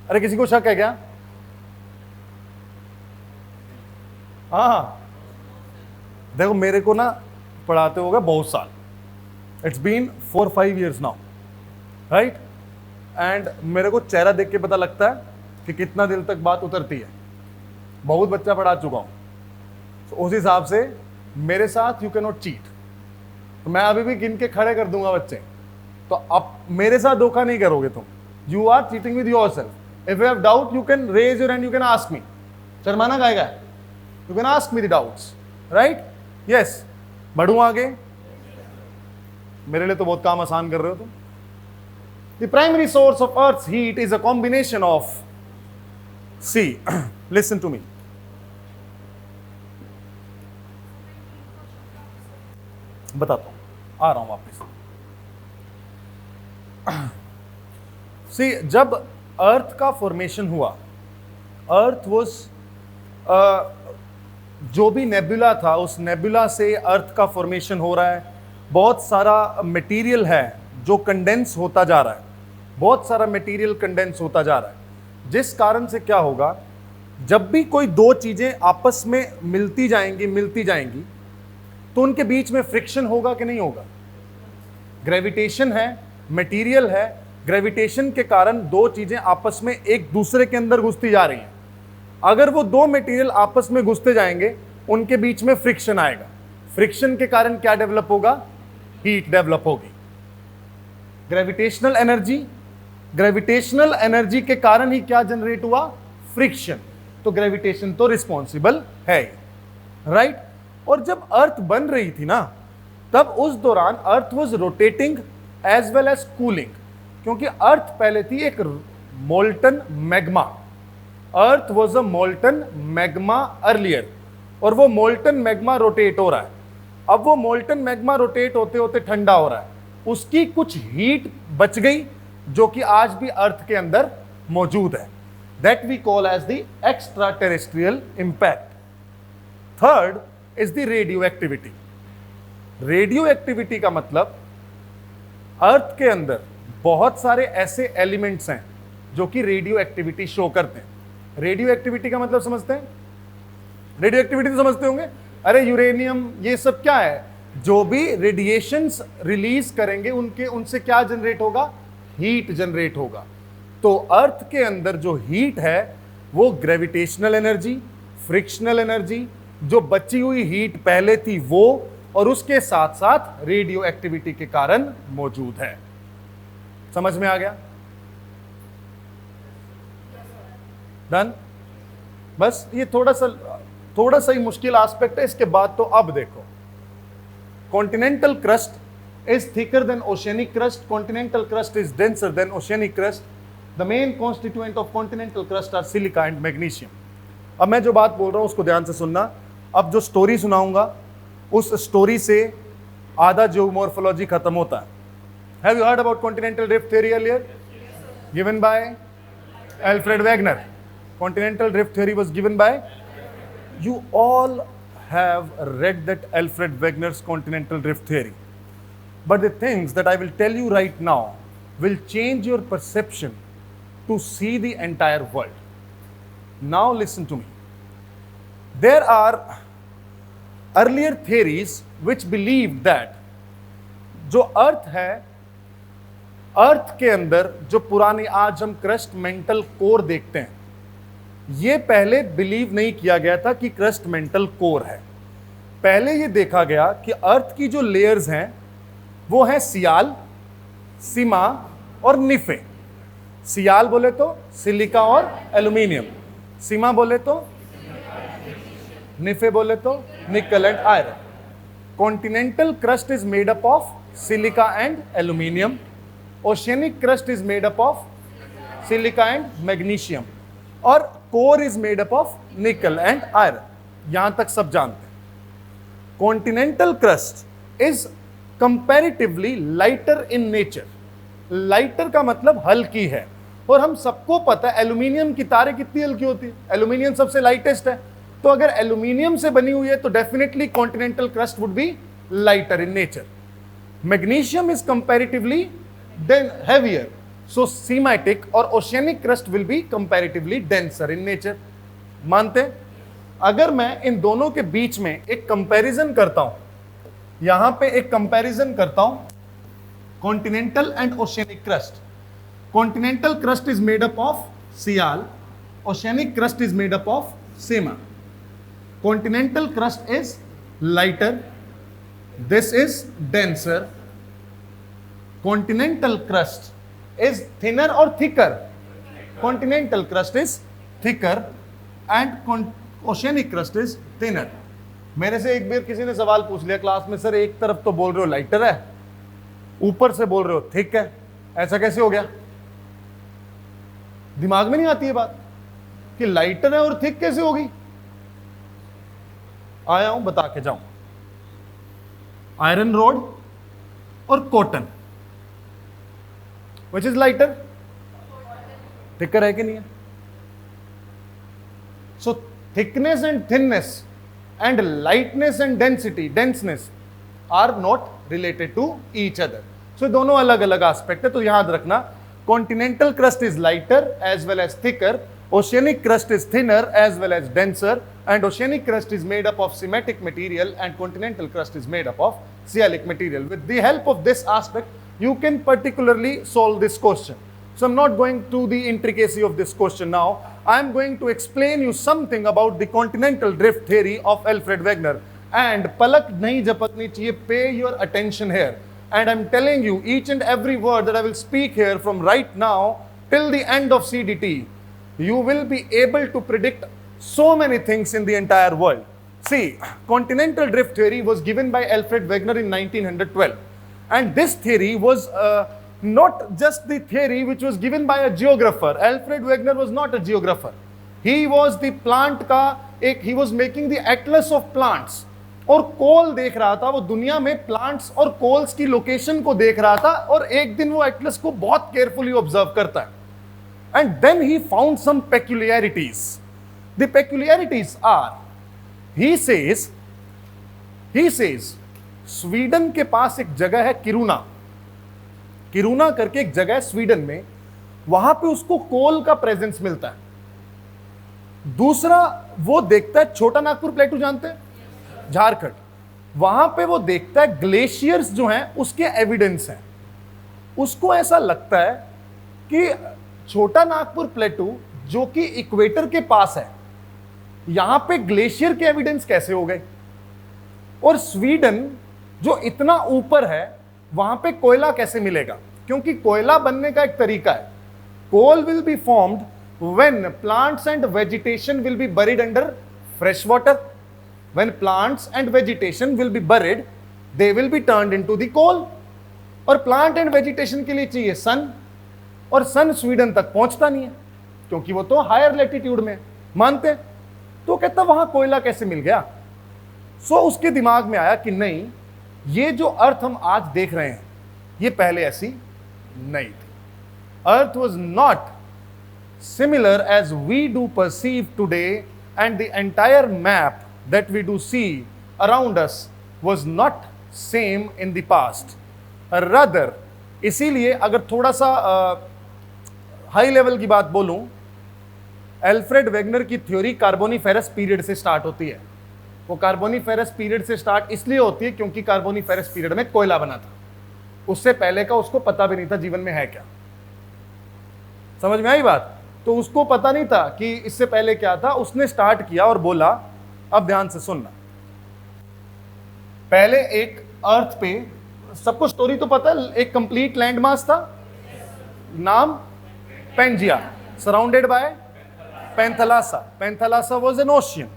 अरे किसी को शक है क्या? हाँ, देखो मेरे को ना पढ़ाते होगा बहुत साल। It's been 4-5 years now, right? And मेरे को चेहरा देख के पता लगता है कि कितना दिल तक बात उतरती है। बहुत बच्चा पढ़ा चुका हूँ, तो उस हिसाब से मेरे साथ यू कैन नॉट चीट। तो मैं अभी भी गिन के खड़े कर दूंगा बच्चे, तो अब मेरे साथ धोखा नहीं करोगे तुम। You are cheating with yourself. If you have doubt you can raise your hand, you can ask me. शर्माना गाएगा, you can ask me the doubts, right? Yes, बढ़ूं आगे? मेरे लिए तो बहुत काम आसान कर रहे हो तुम। The primary source of earth's heat is a combination of, see listen to me, बताता हूं, आ रहा हूं वापस। सी, जब अर्थ का फॉर्मेशन हुआ, अर्थ वॉज जो भी नेबुला था, उस नेबुला से अर्थ का फॉर्मेशन हो रहा है। बहुत सारा मटेरियल है जो कंडेंस होता जा रहा है, बहुत सारा मटेरियल कंडेंस होता जा रहा है, जिस कारण से क्या होगा, जब भी कोई दो चीजें आपस में मिलती जाएंगी तो उनके बीच में फ्रिक्शन होगा कि नहीं होगा? ग्रेविटेशन है, मटेरियल है, ग्रेविटेशन के कारण दो चीजें आपस में एक दूसरे के अंदर घुसती जा रही हैं। अगर वो दो मटेरियल आपस में घुसते जाएंगे, उनके बीच में फ्रिक्शन आएगा। फ्रिक्शन के कारण क्या डेवलप होगा? हीट डेवलप होगी। ग्रेविटेशनल एनर्जी के कारण ही क्या जनरेट हुआ? फ्रिक्शन। तो ग्रेविटेशन तो रिस्पॉन्सिबल है, राइट? और जब अर्थ बन रही थी ना, तब उस दौरान earth was rotating as well as cooling, क्योंकि अर्थ पहले थी एक molten magma. Earth was a molten magma earlier, और वो मोल्टन मैग्मा रोटेट हो रहा है। अब वो मोल्टन मैग्मा रोटेट होते होते ठंडा हो रहा है, उसकी कुछ हीट बच गई जो कि आज भी अर्थ के अंदर मौजूद है। That we call as the extraterrestrial impact. Third is the radioactivity. Radioactivity का मतलब अर्थ के अंदर बहुत सारे ऐसे एलिमेंट्स हैं जो कि रेडियो एक्टिविटी शो करते हैं। रेडियो एक्टिविटी का मतलब समझते हैं? रेडियो एक्टिविटी तो समझते होंगे, अरे यूरेनियम ये सब क्या है? जो भी रेडिएशंस रिलीज करेंगे उनसे क्या जनरेट होगा? हीट जनरेट होगा। तो अर्थ के अंदर जो हीट है वो ग्रेविटेशनल एनर्जी, फ्रिक्शनल एनर्जी, जो बची हुई हीट पहले थी वो, और उसके साथ साथ रेडियो एक्टिविटी के कारण मौजूद है। समझ में आ गया? डन? बस ये थोड़ा सा ही मुश्किल एस्पेक्ट है, इसके बाद तो अब देखो। Continental crust is thicker than oceanic crust, continental crust is denser than oceanic crust. The main constituent of continental crust are silica and magnesium. अब मैं जो बात बोल रहा हूं उसको ध्यान से सुनना। अब जो स्टोरी सुनाऊंगा उस स्टोरी से आधा जियोमॉर्फोलॉजी खत्म होता है। Have you heard about continental drift theory earlier? Given by Alfred Wegener. Continental drift theory was given by, you all have read that Alfred Wegener's continental drift theory. But the things that I will tell you right now will change your perception to see the entire world. Now listen to me. There are earlier theories which believed that जो अर्थ है, अर्थ के अंदर जो पुरानी आज हम crust mantle core देखते हैं, ये पहले बिलीव नहीं किया गया था कि क्रस्ट मेंटल कोर है। पहले ये देखा गया कि अर्थ की जो लेयर्स हैं वो हैं सियाल, सीमा और निफे। सियाल बोले तो सिलिका और एल्यूमिनियम, सीमा बोले तो निफे बोले तो nickel and iron. Continental crust is made up of silica and aluminium, oceanic crust is made up of silica and magnesium, और core is made up of nickel and iron. यहां तक सब जानते हैं। Continental crust is comparatively lighter in nature. Lighter का मतलब हल्की है, और हम सबको पता है एल्यूमिनियम की तारें कितनी हल्की होती है। एल्यूमिनियम सबसे लाइटेस्ट है, तो अगर एल्यूमिनियम से बनी हुई है तो definitely continental crust would be lighter in nature. Magnesium is comparatively then heavier, so sematic or oceanic crust will be comparatively denser in nature. मानते? अगर मैं इन दोनों के बीच में एक कंपैरिजन करता हूं, यहां पे एक कंपैरिजन करता हूं, continental and oceanic crust. Continental crust is made up of sial, oceanic crust is made up of sima. Continental crust is lighter, this is denser. Continental crust is thinner or thicker? Continental crust is thicker and oceanic crust is thinner. मेरे से एक बार किसी ने सवाल पूछ लिया class में, sir एक तरफ तो बोल रहे हो लाइटर है, ऊपर से बोल रहे हो थिक है, ऐसा कैसे हो गया? दिमाग में नहीं आती है बात कि लाइटर है और थिक कैसे होगी? आया हूं बता के जाऊं। आयरन रोड और cotton, which is lighter? Thicker है कि नहीं है? So thickness and thinness and lightness and denseness are not related to each other. So दोनों अलग अलग एस्पेक्ट है. तो याद रखना, continental crust is lighter as well as thicker, oceanic crust is thinner as well as denser, and oceanic crust is made up of cementic material and continental crust is made up of sialic material. With the help of this aspect, you can particularly solve this question. So I'm not going to the intricacy of this question now. I'm going to explain you something about the continental drift theory of Alfred Wegener. And palak nahi japakni chahiye, pay your attention here. And I'm telling you each and every word that I will speak here from right now till the end of CDT. You will be able to predict so many things in the entire world. See, continental drift theory was given by Alfred Wegener in 1912. And this theory was not just the theory which was given by a geographer. Alfred Wegener was not a geographer. He was the plant ka he was making the atlas of plants. और कोल देख रहा था, वो दुनिया में plants और Coles की location को देख रहा था, और एक दिन वो एटलस को बहुत केयरफुली ऑब्जर्व करता है. And then he found some peculiarities. The peculiarities are, he says, Sweden के पास एक जगह है किरूना करके एक जगह है स्वीडन में, वहां पे उसको कोल का प्रेजेंस मिलता है. दूसरा, वो देखता है छोटा नागपुर प्लेटू, जानते हैं, झारखंड, वहां पे वो देखता है ग्लेशियर्स जो हैं उसके एविडेंस हैं. उसको ऐसा लगता है कि छोटा नागपुर प्लेटू जो कि इक्वेटर के पास है, यहां पे ग्लेशियर के एविडेंस कैसे हो गए, और स्वीडन जो इतना ऊपर है वहां पे कोयला कैसे मिलेगा? क्योंकि कोयला बनने का एक तरीका है. Coal will be formed when plants and vegetation will be buried under fresh water. When plants and vegetation will be buried, they will be turned into the coal. और प्लांट एंड वेजिटेशन के लिए चाहिए सन, और सन Sweden तक पहुंचता नहीं है क्योंकि वो तो हायर लैटिट्यूड में मानते. तो कहता वहां कोयला कैसे मिल गया? सो उसके दिमाग में आया कि नहीं, ये जो अर्थ हम आज देख रहे हैं ये पहले ऐसी नहीं थी. Earth was not similar as we do perceive today, and the entire map that we do see around us was not same in the past. Rather, इसीलिए अगर थोड़ा सा हाई लेवल की बात बोलूं, एल्फ्रेड वेगनर की थ्योरी कार्बोनिफेरस पीरियड से start होती है. वो कार्बोनिफेरस पीरियड से स्टार्ट इसलिए होती है क्योंकि कार्बोनिफेरस पीरियड में कोयला बना था. उससे पहले का उसको पता भी नहीं था जीवन में है क्या. समझ में आई बात? तो उसको पता नहीं था कि इससे पहले क्या था. उसने स्टार्ट किया और बोला, अब ध्यान से सुनना, पहले एक अर्थ पे, सबको स्टोरी तो पता है, एक कंप्लीट लैंड मास था, नाम Pangaea, surrounded by Panthalassa. Panthalassa was an ocean,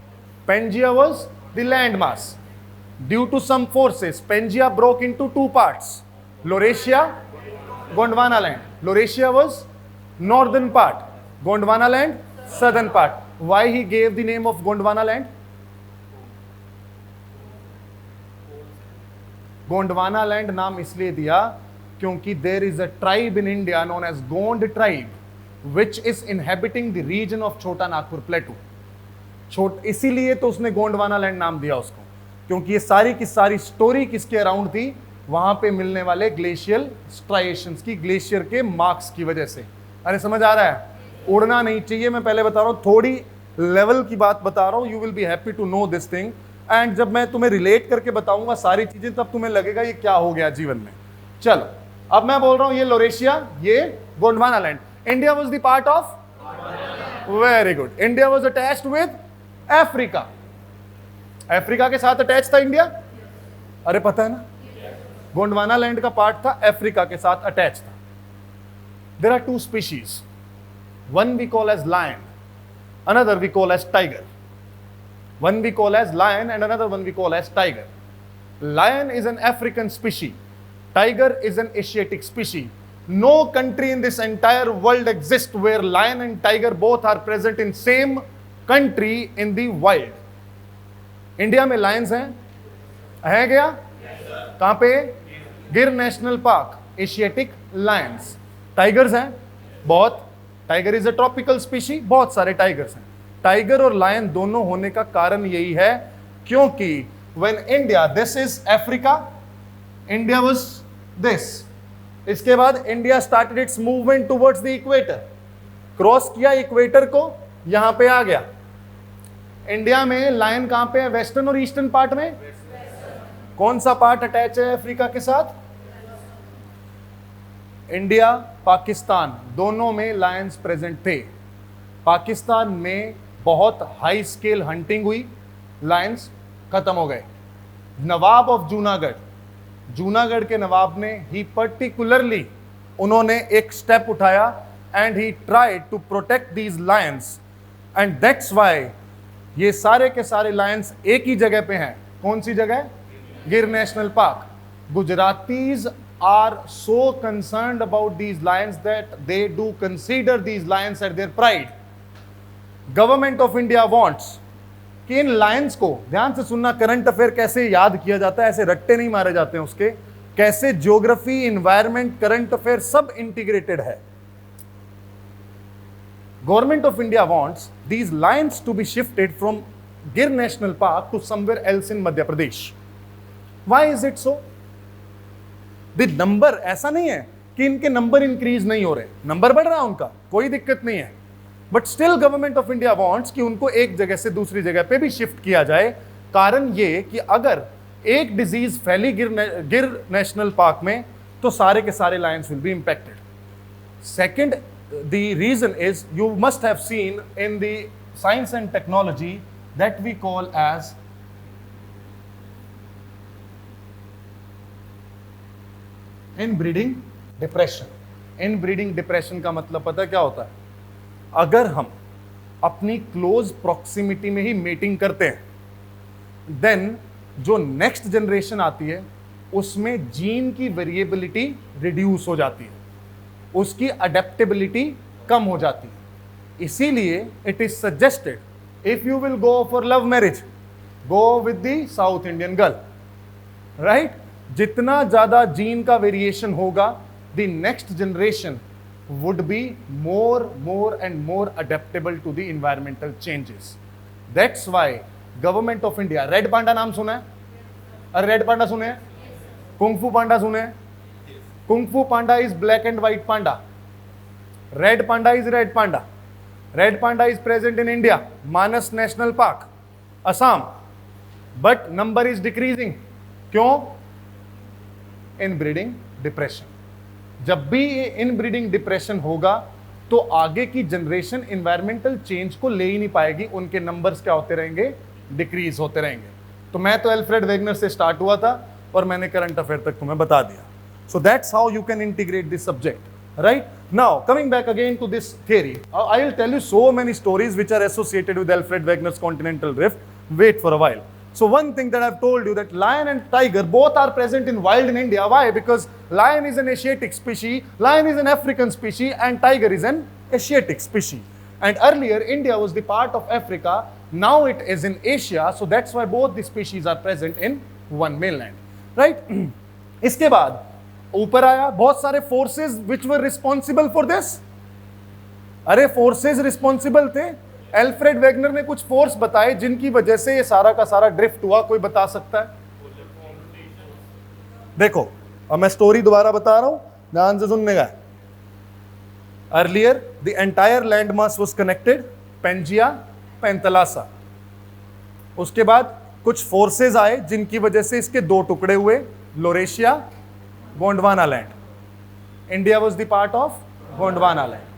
Pangaea was the land mass. Due to some forces, Pangaea broke into two parts, Laurasia, Gondwana land. Laurasia was northern part, Gondwana land southern part. Why he gave the name of Gondwana land? Gondwana land नाम इसलिए दिया क्योंकि there is a tribe in India known as Gond tribe which is inhabiting the region of Chota Nagpur प्लेटू. इसीलिए तो उसने Gondwana land नाम दिया उसको, क्योंकि ये सारी की सारी स्टोरी किसके अराउंड थी? वहां पे मिलने वाले ग्लेशियल स्ट्राइएशंस की, ग्लेशियर के मार्क्स की वजह से. अरे समझ आ रहा है? उड़ना नहीं चाहिए, मैं पहले बता रहा हूं, थोड़ी लेवल की बात बता रहा हूं. You will be happy to know this thing, and जब मैं तुम्हें रिलेट करके बताऊंगा सारी चीजें, तब तुम्हें लगेगा ये क्या हो गया जीवन में. चलो, अब मैं बोल रहा हूं ये लोरेशिया, ये Gondwana land. India was the part of, very good, India was attached with Africa. Africa के साथ अटैच था इंडिया. अरे पता है ना, गोंडवाना लैंड का पार्ट था, अफ्रीका के साथ अटैच था. There are two species, one we call as lion, another we call as tiger. One we call as lion and another one we call as tiger. Lion is an African species. Tiger is an Asiatic species. No country in this entire world exists where lion and tiger both are present in same country in the wild. India में lions हैं, है क्या? कहाँ पे? गिर national park, Asiatic Lions. Tigers हैं बहुत, tiger is a tropical species, बहुत सारे टाइगर्स हैं। टाइगर और लायन दोनों होने का कारण यही है क्योंकि when India, this is Africa, India was this, इसके बाद India started it's movement towards the equator, cross किया इक्वेटर को, यहां पे आ गया। इंडिया में लायन कहां पे है? वेस्टर्न और ईस्टर्न पार्ट में। कौन सा पार्ट अटैच है अफ्रीका के साथ? इंडिया पाकिस्तान दोनों में लायंस प्रेजेंट थे। पाकिस्तान में बहुत हाई स्केल हंटिंग हुई, लायंस खत्म हो गए। नवाब ऑफ जूनागढ़, जूनागढ़ के नवाब ने ही पर्टिकुलरली उन्होंने एक स्टेप उठाया and he tried to protect these lions and that's why ये सारे के सारे लायंस एक ही जगह पे हैं। कौन सी जगह? गिर national park. Gujaratis are so concerned about these lions that they do consider these lions at their pride. Government of India wants कि इन लायंस को, ध्यान से सुनना, करंट अफेयर कैसे याद किया जाता है, ऐसे रट्टे नहीं मारे जाते हैं उसके, कैसे ज्योग्राफी, इन्वायरमेंट, करंट अफेयर सब इंटीग्रेटेड है। Government of India wants these lions to be shifted from Gir National Park to somewhere else in Madhya Pradesh. Why is it so? The number, ऐसा नहीं है कि इनके नंबर इंक्रीज नहीं हो रहे, नंबर बढ़ रहा है उनका, कोई दिक्कत नहीं है, but still government of India wants कि उनको एक जगह से दूसरी जगह पे भी शिफ्ट किया जाए। कारण ये कि अगर एक डिजीज फैली गिर नेशनल पार्क में तो सारे के सारे lions will be impacted. Second, the reason is you must have seen in the science and technology that we call as inbreeding depression. Inbreeding depression का मतलब पता क्या होता है? अगर हम अपनी क्लोज प्रॉक्सिमिटी में ही मेटिंग करते हैं देन जो नेक्स्ट जनरेशन आती है उसमें जीन की वेरिएबिलिटी रिड्यूस हो जाती है, उसकी अडेप्टेबिलिटी कम हो जाती है। इसीलिए it is suggested if you will go for love marriage, go with the south Indian girl, right? जितना ज्यादा जीन का वेरिएशन होगा the next generation would be more and more adaptable to the environmental changes. That's why government of India, red panda नाम सुना है? अरे red panda सुने हैं? कुंग-फू पांडा सुने हैं? Kung fu panda is black and white panda, red panda is red panda. Red panda is present in India, Manas national park, Assam, but number is decreasing. क्यों? Inbreeding depression. जब भी ये इनब्रीडिंग डिप्रेशन होगा तो आगे की जनरेशन एनवायरमेंटल चेंज को ले ही नहीं पाएगी, उनके नंबर्स क्या होते रहेंगे? डिक्रीज होते रहेंगे। तो मैं तो एल्फ्रेड वेगनर से स्टार्ट हुआ था और मैंने करंट अफेयर तक तुम्हें बता दिया। So that's how you can integrate this subject, right? Now coming back again to this theory, I will tell you so many stories which are associated with Alfred Wegener's continental rift. Wait for a while. So one thing that I've told you, that lion and tiger both are present in wild in India. Why? Because lion is an Asiatic species, lion is an African species, and tiger is an Asiatic species. And earlier India was the part of Africa, now it is in Asia, so that's why both the species are present in one mainland, right? इसके बाद ऊपर आया बहुत सारे forces which were responsible for this. अरे forces responsible थे, Alfred Wegener ने कुछ फोर्स बताए जिनकी वजह से ये सारा का सारा ड्रिफ्ट हुआ। कोई बता सकता है? देखो, अब मैं स्टोरी दोबारा बता रहा हूं, ध्यान से सुनने का। Earlier the entire land mass was connected, Pangaea, Panthalassa. उसके बाद कुछ फोर्सेस आए जिनकी वजह से इसके दो टुकड़े हुए, Laurasia, Gondwana land. India was the part of Gondwana land.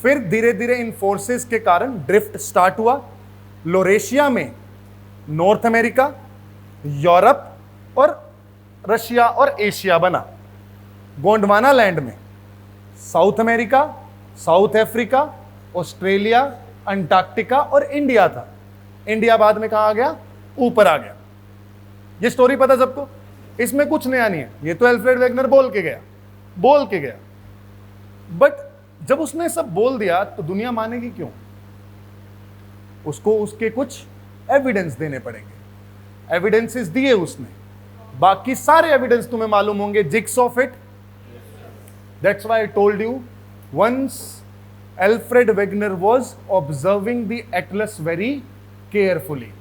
फिर धीरे धीरे इन फोर्सेस के कारण ड्रिफ्ट स्टार्ट हुआ। लोरेशिया में नॉर्थ अमेरिका, यूरोप और रशिया और एशिया बना। गोंडवाना लैंड में south America, south Africa, Australia, Antarctica और इंडिया था। इंडिया बाद में कहां आ गया? ऊपर आ गया। ये स्टोरी पता सबको, इसमें कुछ नया नहीं है, ये तो एल्फ्रेड वेगनर बोल के गया। बट जब उसने सब बोल दिया तो दुनिया मानेगी क्यों? उसको उसके कुछ एविडेंस देने पड़ेंगे। एविडेंसेस दिए उसने, बाकी सारे एविडेंस तुम्हें मालूम होंगे, jigs of it. That's why I told you, once Alfred Wegener was observing the atlas very carefully.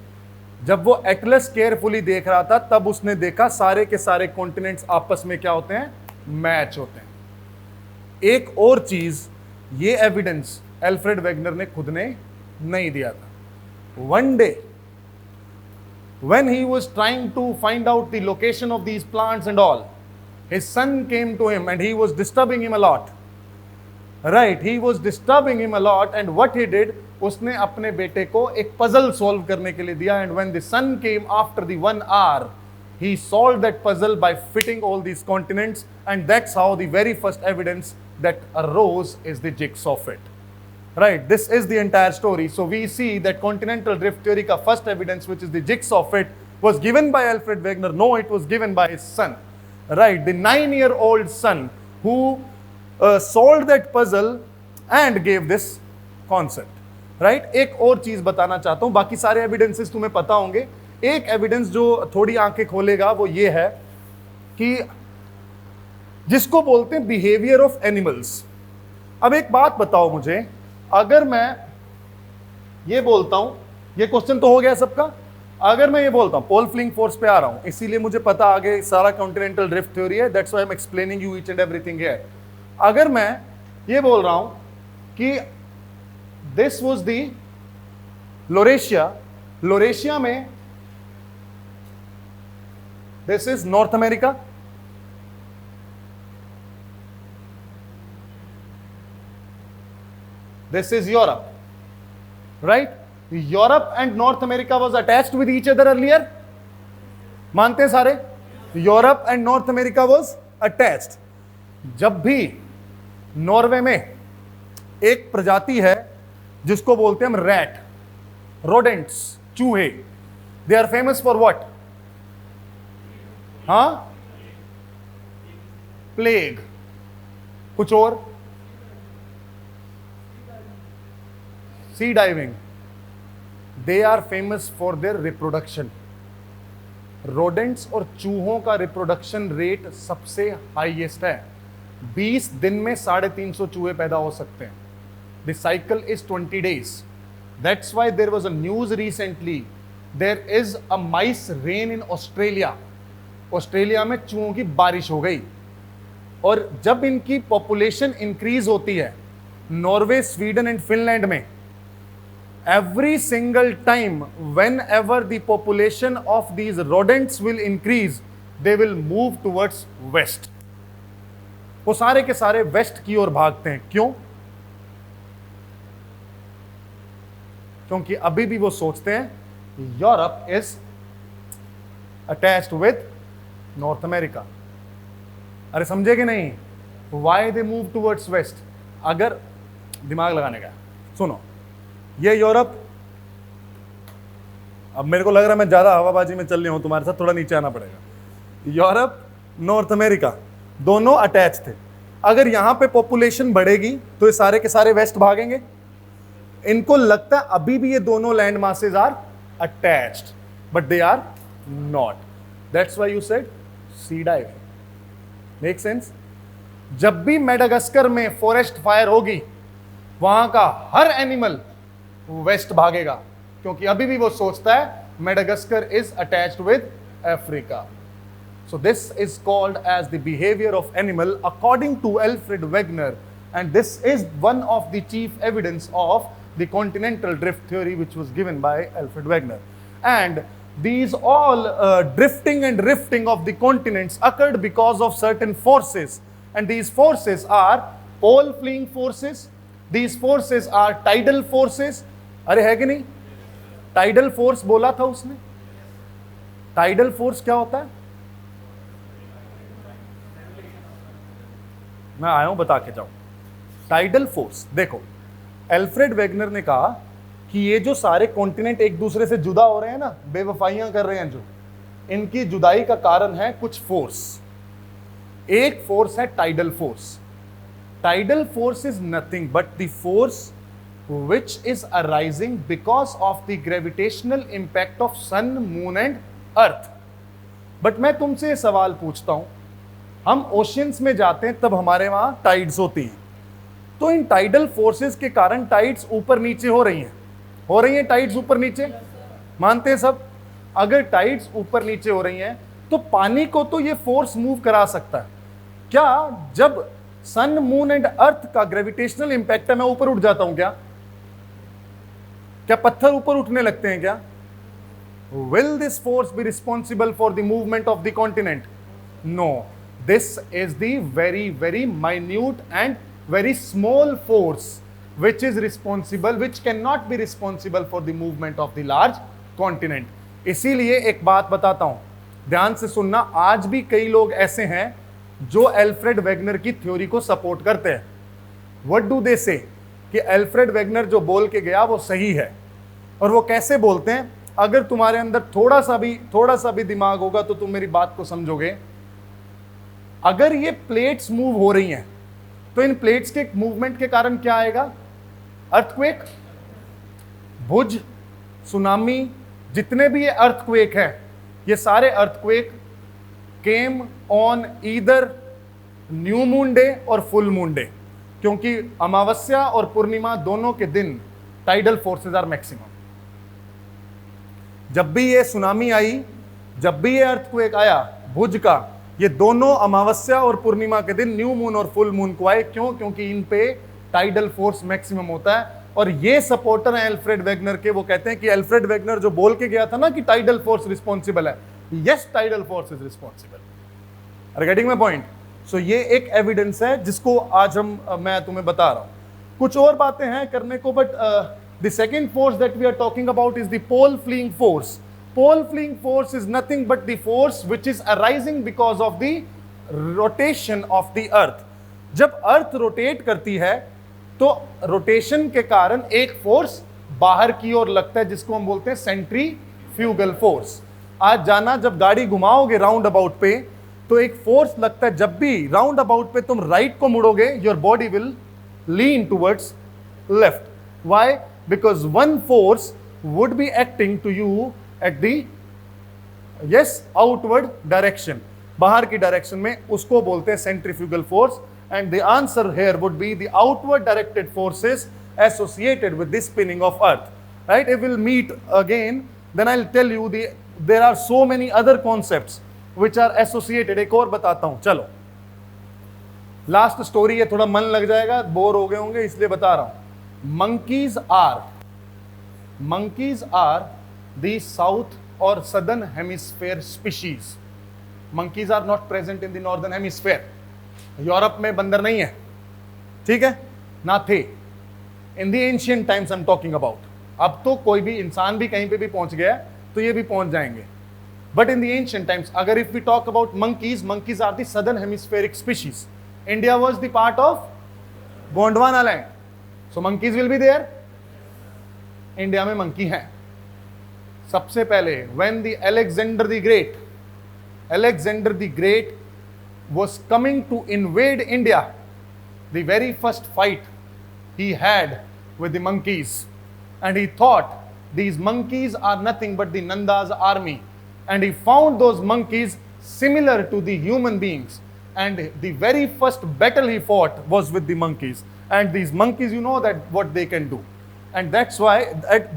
जब वो एटलस केयरफुली देख रहा था तब उसने देखा सारे के सारे कॉन्टिनेंट्स आपस में क्या होते हैं, मैच होते हैं। एक और चीज, ये एविडेंस एल्फ्रेड वेगनर ने खुद ने नहीं दिया था। One day when he was trying to find out the location of these plants and all, his son came to him and he was disturbing him a lot. Right, he was disturbing him a lot, and what he did, उसने अपने बेटे को एक puzzle solve करने के लिए दिया, and when the son came after the 1 hour, he solved that puzzle by fitting all these continents, and that's how the very first evidence that arose is the jigsaw fit. Right, this is the entire story. So we see that continental drift theory ka first evidence, which is the jigsaw fit, was given by Alfred Wegener. No, it was given by his son. Right, the 9-year-old son who solved that puzzle and gave this concept. Right, एक और चीज बताना चाहता हूं, बाकी सारे evidences तुम्हें पता होंगे। एक एविडेंस जो थोड़ी आंखें खोलेगा वो ये है कि जिसको बोलते हैं बिहेवियर ऑफ एनिमल्स। अब एक बात बताओ मुझे, अगर मैं ये बोलता हूं, ये क्वेश्चन तो हो गया सबका, अगर मैं ये बोलता हूं पोल फ्लिंग फोर्स पे आ रहा हूं, इसीलिए मुझे पता आगे सारा कॉन्टिनेंटल ड्रिफ्ट थ्योरी है, that's why I am explaining you each and everything here. अगर मैं ये बोल रहा हूं कि दिस वाज द लोरेशिया में this is north America, this is Europe, right? Europe and North America was attached with each other earlier. मानते हैं सारे? Europe and North America was attached. जब भी नॉर्वे में एक प्रजाति है जिसको बोलते हैं हम रैट, रोडेंट्स, चूहे, they are famous for what? हाँ, प्लेग, कुछ और? Sea diving. They are famous for their reproduction. Rodents और चूहों का रिप्रोडक्शन रेट सबसे हाईएस्ट है। 20 दिन में 350 चूहे पैदा हो सकते हैं। The cycle is 20 days. That's why there was a news recently. There is a mice rain in Australia. Australia में चूहों की बारिश हो गई, और जब इनकी पॉपुलेशन इंक्रीज होती है नॉर्वे, स्वीडन एंड फिनलैंड में, every single time whenever the population of these rodents will increase, they will move towards west. वो सारे के सारे वेस्ट की ओर भागते हैं। क्यों? क्योंकि अभी भी वो सोचते हैं Europe is attached with north America. अरे समझे कि नहीं? Why they move towards waste? अगर दिमाग लगाने का, सुनो, ये यूरोप, अब मेरे को लग रहा है मैं ज्यादा हवाबाजी में चल रही हूं तुम्हारे साथ, थोड़ा नीचे आना पड़ेगा। यूरोप, नॉर्थ अमेरिका दोनों अटैच थे। अगर यहां पे पॉपुलेशन बढ़ेगी तो ये सारे के सारे वेस्ट भागेंगे। इनको लगता है अभी भी ये दोनों land masses are attached, but they are not. That's why you said sea diving. Make sense? जब भी मेडागास्कर में फॉरेस्ट फायर होगी, वहां का हर एनिमल वेस्ट भागेगा, क्योंकि अभी भी वो सोचता है Madagascar is attached with Africa. So this is called as the behaviour of animal according to Alfred Wegener, and this is one of the chief evidence of the continental drift theory which was given by Alfred Wegener. And these all drifting and rifting of the continents occurred because of certain forces, and these forces are pole fleeing forces, these forces are tidal forces। अरे है कि नहीं? Tidal force बोला था उसने। Tidal force क्या होता है? मैं आया हूं बता के जाऊं। टाइडल फोर्स, देखो, एल्फ्रेड वेगनर ने कहा कि ये जो सारे कॉन्टिनेंट एक दूसरे से जुदा हो रहे हैं ना, बेवफाइयां कर रहे हैं जो, इनकी जुदाई का कारण है कुछ फोर्स। एक फोर्स है tidal force. Tidal force is nothing but the force which is arising because of the gravitational impact of sun, moon and earth। But मैं तुमसे सवाल पूछता हूं, हम ओशियंस में जाते हैं तब हमारे वहां टाइड्स होती हैं, तो इन टाइडल फोर्सेस के कारण टाइड्स ऊपर नीचे हो रही हैं टाइड्स ऊपर नीचे, मानते हैं सब। अगर टाइड्स ऊपर नीचे हो रही हैं तो पानी को तो ये फोर्स मूव करा सकता है। क्या जब सन, मून एंड अर्थ का ग्रेविटेशनल इंपैक्ट है, मैं ऊपर उठ जाता हूं क्या? क्या पत्थर ऊपर उठने लगते हैं क्या? Will this force be responsible for the movement of the continent? No, this is the very very minute and very small force which is responsible, which cannot be responsible for the movement of the large continent. इसीलिए एक बात बताता हूं, ध्यान से सुनना। आज भी कई लोग ऐसे हैं जो अल्फ्रेड वेगनर की थ्योरी को सपोर्ट करते हैं। What do they say? कि अल्फ्रेड वेगनर जो बोल के गया वो सही है। और वो कैसे बोलते हैं? अगर तुम्हारे अंदर थोड़ा सा भी दिमाग होगा तो तुम मेरी बात को समझोगे। अगर ये प्लेट्स मूव हो रही हैं तो इन प्लेट्स के मूवमेंट के कारण क्या आएगा? अर्थक्वेक, भुज, सुनामी, जितने भी ये अर्थक्वेक है, ये सारे earthquake came on either new moon day और फुल मून डे, क्योंकि अमावस्या और पूर्णिमा दोनों के दिन टाइडल फोर्सेस आर मैक्सिमम। जब भी ये सुनामी आई, जब भी ये अर्थक्वेक आया भुज का, ये दोनों अमावस्या और पूर्णिमा के दिन न्यू मून और फुल मून को आए। क्यों? क्योंकि इन पे टाइडल फोर्स मैक्सिमम होता है। और ये सपोर्टर हैं अल्फ्रेड वेगनर के। वो कहते हैं कि अल्फ्रेड वेगनर जो बोल के गया था ना कि टाइडल फोर्स रिस्पॉन्सिबल है, yes, tidal force is responsible. Are getting my point? So ये एक एविडेंस है जिसको आज मैं तुम्हें बता रहा हूं। कुछ और बातें हैं करने को, but the second force that we are talking about is the pole fleeing force. Pole fleeing force is nothing but the force which is arising because of the rotation of the earth. जब earth rotate करती है तो rotation के कारण एक force बाहर की ओर लगता है जिसको हम बोलते हैं सेंट्रीफ्यूगल फोर्स। आज जाना, जब गाड़ी घुमाओगे राउंड अबाउट पे तो एक फोर्स लगता है। जब भी राउंड अबाउट पे तुम राइट को मुड़ोगे, your body will lean towards left. Why? Because one force would be acting to you at the outward direction, बाहर की डायरेक्शन में, उसको बोलते हैं centrifugal force. And the answer here would be the outward directed forces associated with the spinning of earth, right? If we'll meet again, then I'll tell you there are so many other concepts which are associated। एक और बताता हूं, चलो last story है, थोड़ा मन लग जाएगा, बोर हो गए होंगे इसलिए बता रहा हूं। monkeys are the south or southern hemisphere species. Monkeys are not present in the northern hemisphere. Europe में बंदर नहीं है, ठीक है ना, थे। इन the ancient times I am talking about. अब तो कोई भी इंसान भी कहीं पे भी पहुंच गया तो ये भी पहुंच जाएंगे। But in the ancient times, अगर if we talk about monkeys are the southern hemispheric species. India was the part of Gondwana land, so monkeys will be there. India में मंकी हैं। सबसे पहले when the Alexander the Great was coming to invade India, the very first fight he had with the monkeys, and he thought these monkeys are nothing but the Nanda's army, and he found those monkeys similar to the human beings, and the very first battle he fought was with the monkeys. And these monkeys, you know that what they can do, and that's why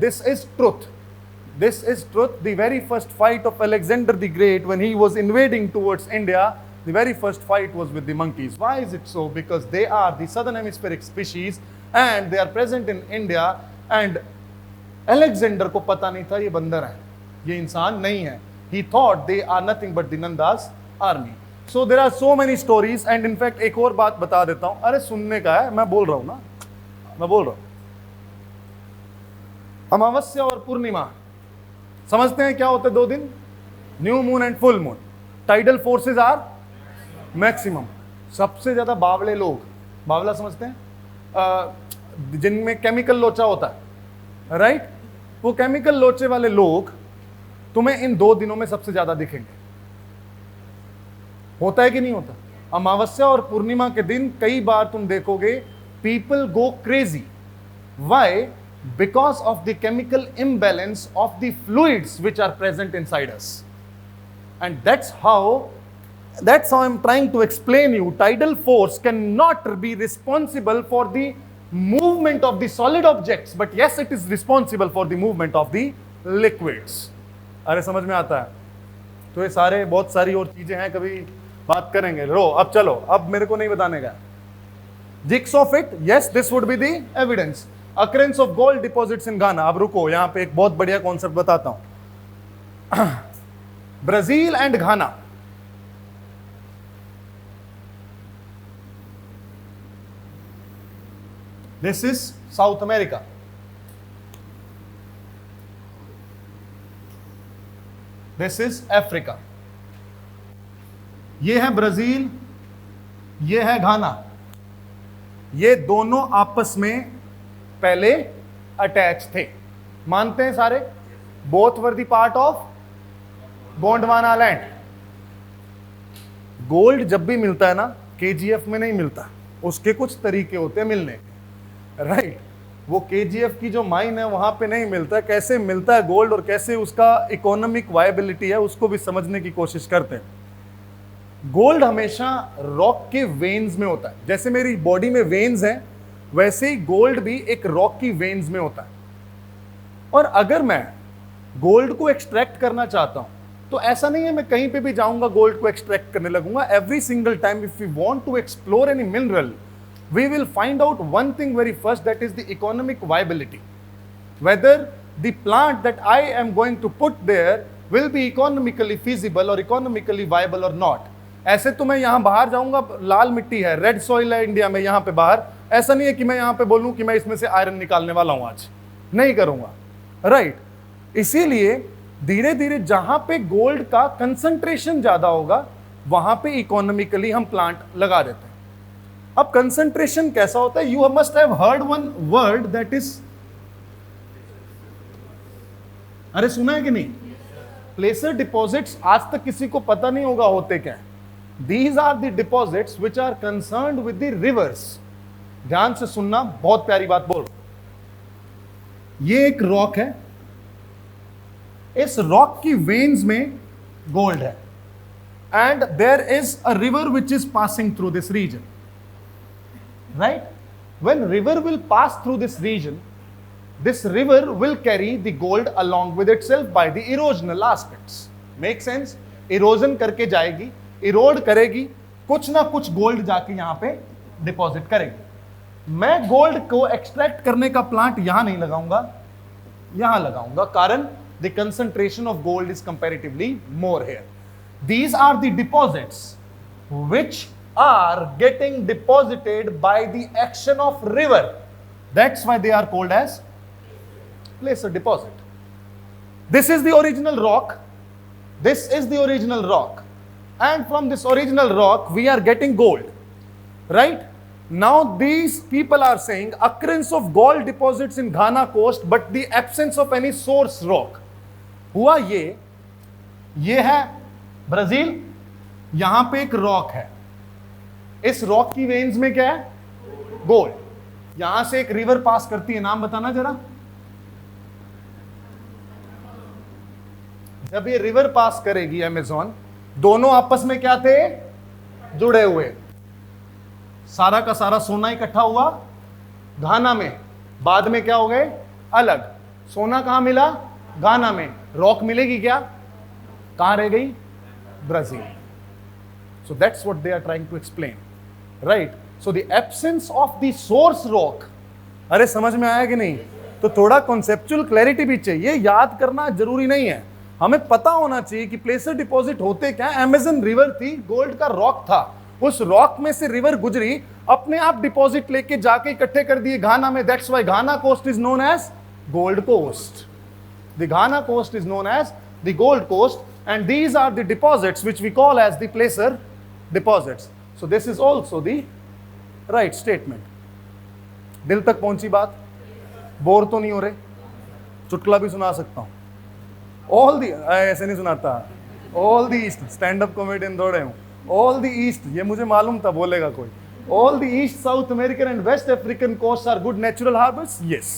this is truth. This is truth. The very first fight of Alexander the Great, when he was invading towards India, the very first fight was with the monkeys. Why is it so? Because they are the southern hemispheric species and they are present in India. And Alexander को पता नहीं था ये बंदर है, ये इंसान नहीं है. He thought they are nothing but the Nanda's army. So there are so many stories. And in fact एक और बात बता देता हूँ. अरे सुनने का है, मैं बोल रहा हूँ ना, मैं बोल रहा हूँ. अमावस्या और पूर्णिमा समझते हैं क्या होते हैं? 2 दिन, new moon and full moon. Tidal forces are maximum. सबसे ज्यादा बावले लोग, बावला समझते हैं, जिनमें केमिकल लोचा होता है, राइट? वो केमिकल लोचे वाले लोग तुम्हें इन 2 दिनों में सबसे ज्यादा दिखेंगे. होता है कि नहीं होता? अमावस्या और पूर्णिमा के दिन कई बार तुम देखोगे people go crazy. Why? Because of the chemical imbalance of the fluids which are present inside us. And that's how That's how I'm trying to explain you. Tidal force cannot be responsible for the movement of the solid objects, but yes, it is responsible for the movement of the liquids. अरे समझ में आता है? तो ये सारे बहुत सारी और चीजें हैं, कभी बात करेंगे. रो अब चलो, अब मेरे को नहीं बताने का. Jigs of it, yes, this would be the evidence. Occurrence of gold deposits in Ghana. अब रुको, यहां पे एक बहुत बढ़िया कॉन्सेप्ट बताता हूं. Brazil and Ghana. This is South America. This is Africa. ये है ब्राजील, ये है घाना. ये दोनों आपस में पहले अटैच थे. मानते हैं सारे? Both were the part of Gondwana land. Gold जब भी मिलता है ना, केजीएफ में नहीं मिलता, उसके कुछ तरीके होते हैं मिलने के, राइट? वो केजीएफ की जो माइन है वहां पे नहीं मिलता. कैसे मिलता है गोल्ड और कैसे उसका इकोनॉमिक वायबिलिटी है, उसको भी समझने की कोशिश करते हैं. गोल्ड हमेशा रॉक के वेन्स में होता है. जैसे मेरी बॉडी में वेन्स हैं, वैसे ही गोल्ड भी एक रॉक की वेन्स में होता है. और अगर मैं गोल्ड को एक्सट्रैक्ट करना चाहता हूं, तो ऐसा नहीं है मैं कहीं पे भी जाऊंगा गोल्ड को एक्सट्रैक्ट करने लगूंगा. Every single time if you want to explore any mineral, we will find out one thing very first, that is the economic viability. Whether the plant that I am going to put there will be economically feasible or economically viable or not. ऐसे तो मैं यहाँ बाहर जाऊंगा, लाल मिट्टी है, red soil है India में, यहाँ पे बाहर ऐसा नहीं है कि मैं यहाँ पे बोलूँ कि मैं इसमें से आयरन निकालने वाला हूँ आज. नहीं करूंगा, राइट? इसीलिए धीरे धीरे जहां पे गोल्ड का कंसंट्रेशन ज्यादा होगा, वहां पे इकोनॉमिकली हम प्लांट लगा देते हैं. अब कंसंट्रेशन कैसा होता है? You must have heard one word, that is, अरे सुना है कि नहीं? Placer deposits. आज तक किसी को पता नहीं होगा होते क्या. These are the deposits which are concerned with the rivers. ध्यान से सुनना, बहुत प्यारी बात बोल. ये एक रॉक है, इस रॉक की वेन्स में गोल्ड है, and there is a river which is passing through this region. Right? When river will pass through this region, this river will carry the gold along with itself by the erosional aspects. Make sense? Erosion करके जाएगी, erode करेगी, कुछ ना कुछ gold जाके यहाँ पे deposit करेगी. मैं गोल्ड को एक्सट्रैक्ट करने का प्लांट यहां नहीं लगाऊंगा, यहां लगाऊंगा. कारण the concentration of gold is comparatively more here. These are the deposits which are getting deposited by the action of river. That's why they are called as placer deposit. This is the original rock. This is the original rock. And from this original rock, we are getting gold. Right? Now these people are saying occurrence of gold deposits in Ghana coast, but the absence of any source rock. हुआ ये है Brazil. यहां पे एक rock है, इस rock की veins में क्या है? गोल्ड. यहां से एक रिवर पास करती है, नाम बताना जरा. जब ये रिवर पास करेगी अमेज़न, दोनों आपस में क्या थे? जुड़े हुए. सारा का सारा सोना इकट्ठा हुआ घाना में, बाद में क्या हो गए? अलग. सोना कहां मिला? घाना में. रॉक मिलेगी क्या? कहां रह गई? Brazil. So that's what they are trying to explain. Right? So the absence of the source rock. अरे समझ में आया कि नहीं? तो थोड़ा कॉन्सेप्चुअल क्लैरिटी भी चाहिए. याद करना जरूरी नहीं है, हमें पता होना चाहिए कि प्लेसर डिपॉजिट होते क्या. अमेज़न रिवर थी, गोल्ड का रॉक था, उस रॉक में से रिवर गुजरी, अपने आप डिपॉजिट लेके जाके इकट्ठे कर दिए घाना में. That's why Ghana coast is known as gold coast. The Ghana coast is known as the gold coast, and these are the deposits which we call as the placer deposits. So this is also the right statement. दिल तक पहुंची बात? Bore तो नहीं हो रहे? चुटकुला भी सुना सकता हूं. All the, ऐसे नहीं सुनाता. All the east, stand up comedian दौड़े हूं. All the east, ये मुझे मालूम था बोलेगा कोई. All the east, South American and West African coasts are good natural harbors? Yes.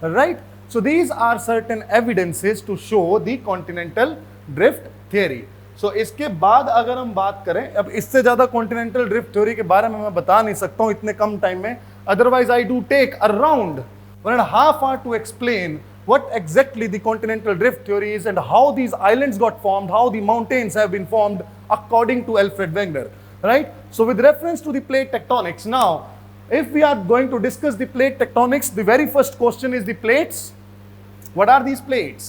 Right? So these are certain evidences to show the continental drift theory. सो इसके बाद अगर हम बात करें, अब इससे ज्यादा कॉन्टिनेंटल ड्रिफ्ट थ्योरी के बारे में मैं बता नहीं सकता हूं इतने कम टाइम में, otherwise I do take around 1.5 hours to explain what exactly the continental drift theory is and how these islands got formed, how the mountains have been formed according to Alfred Wegener, right? So with reference to the plate tectonics, now if we are going to discuss the plate tectonics, the very first question is the plates. What are these plates?